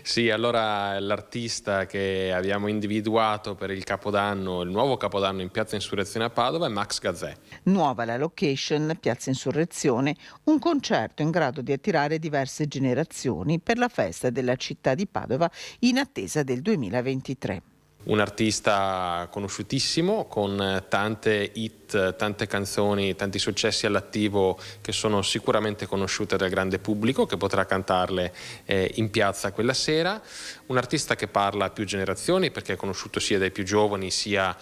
Sì, allora l'artista che abbiamo individuato per il Capodanno, il nuovo Capodanno in Piazza Insurrezione a Padova, è Max Gazzè. Nuova la location, Piazza Insurrezione, un concerto in grado di attirare diverse generazioni per la festa della città di Padova in attesa del 2023. Un artista conosciutissimo, con tante hit, tante canzoni, tanti successi all'attivo che sono sicuramente conosciute dal grande pubblico, che potrà cantarle in piazza quella sera. Un artista che parla a più generazioni, perché è conosciuto sia dai più giovani sia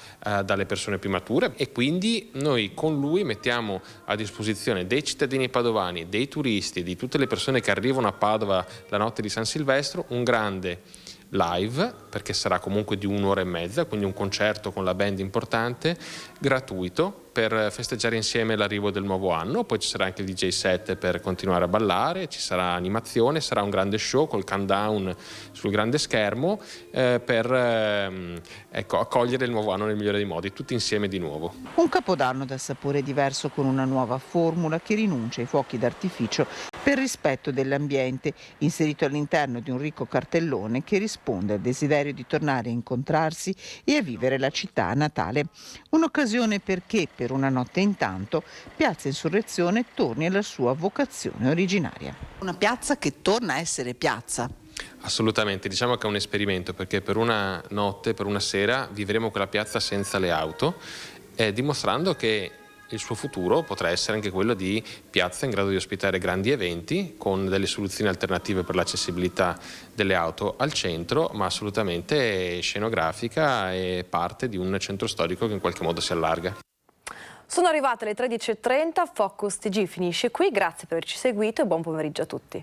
dalle persone più mature, e quindi noi con lui mettiamo a disposizione dei cittadini padovani, dei turisti, di tutte le persone che arrivano a Padova la notte di San Silvestro, un grande live, perché sarà comunque di 1 ora e mezza, quindi un concerto con la band importante, gratuito, per festeggiare insieme l'arrivo del nuovo anno, poi ci sarà anche il DJ set per continuare a ballare, ci sarà animazione, sarà un grande show col countdown sul grande schermo per accogliere il nuovo anno nel migliore dei modi, tutti insieme di nuovo. Un capodanno dal sapore diverso con una nuova formula che rinuncia ai fuochi d'artificio per rispetto dell'ambiente, inserito all'interno di un ricco cartellone che risponde al desiderio di tornare a incontrarsi e a vivere la città a Natale. Un'occasione perché, per una notte intanto, Piazza Insurrezione torni alla sua vocazione originaria. Una piazza che torna a essere piazza. Assolutamente, diciamo che è un esperimento, perché per una notte, per una sera, vivremo quella piazza senza le auto, dimostrando che il suo futuro potrà essere anche quello di piazza in grado di ospitare grandi eventi con delle soluzioni alternative per l'accessibilità delle auto al centro, ma assolutamente scenografica e parte di un centro storico che in qualche modo si allarga. Sono arrivate le 13:30, Focus TG finisce qui, grazie per averci seguito e buon pomeriggio a tutti.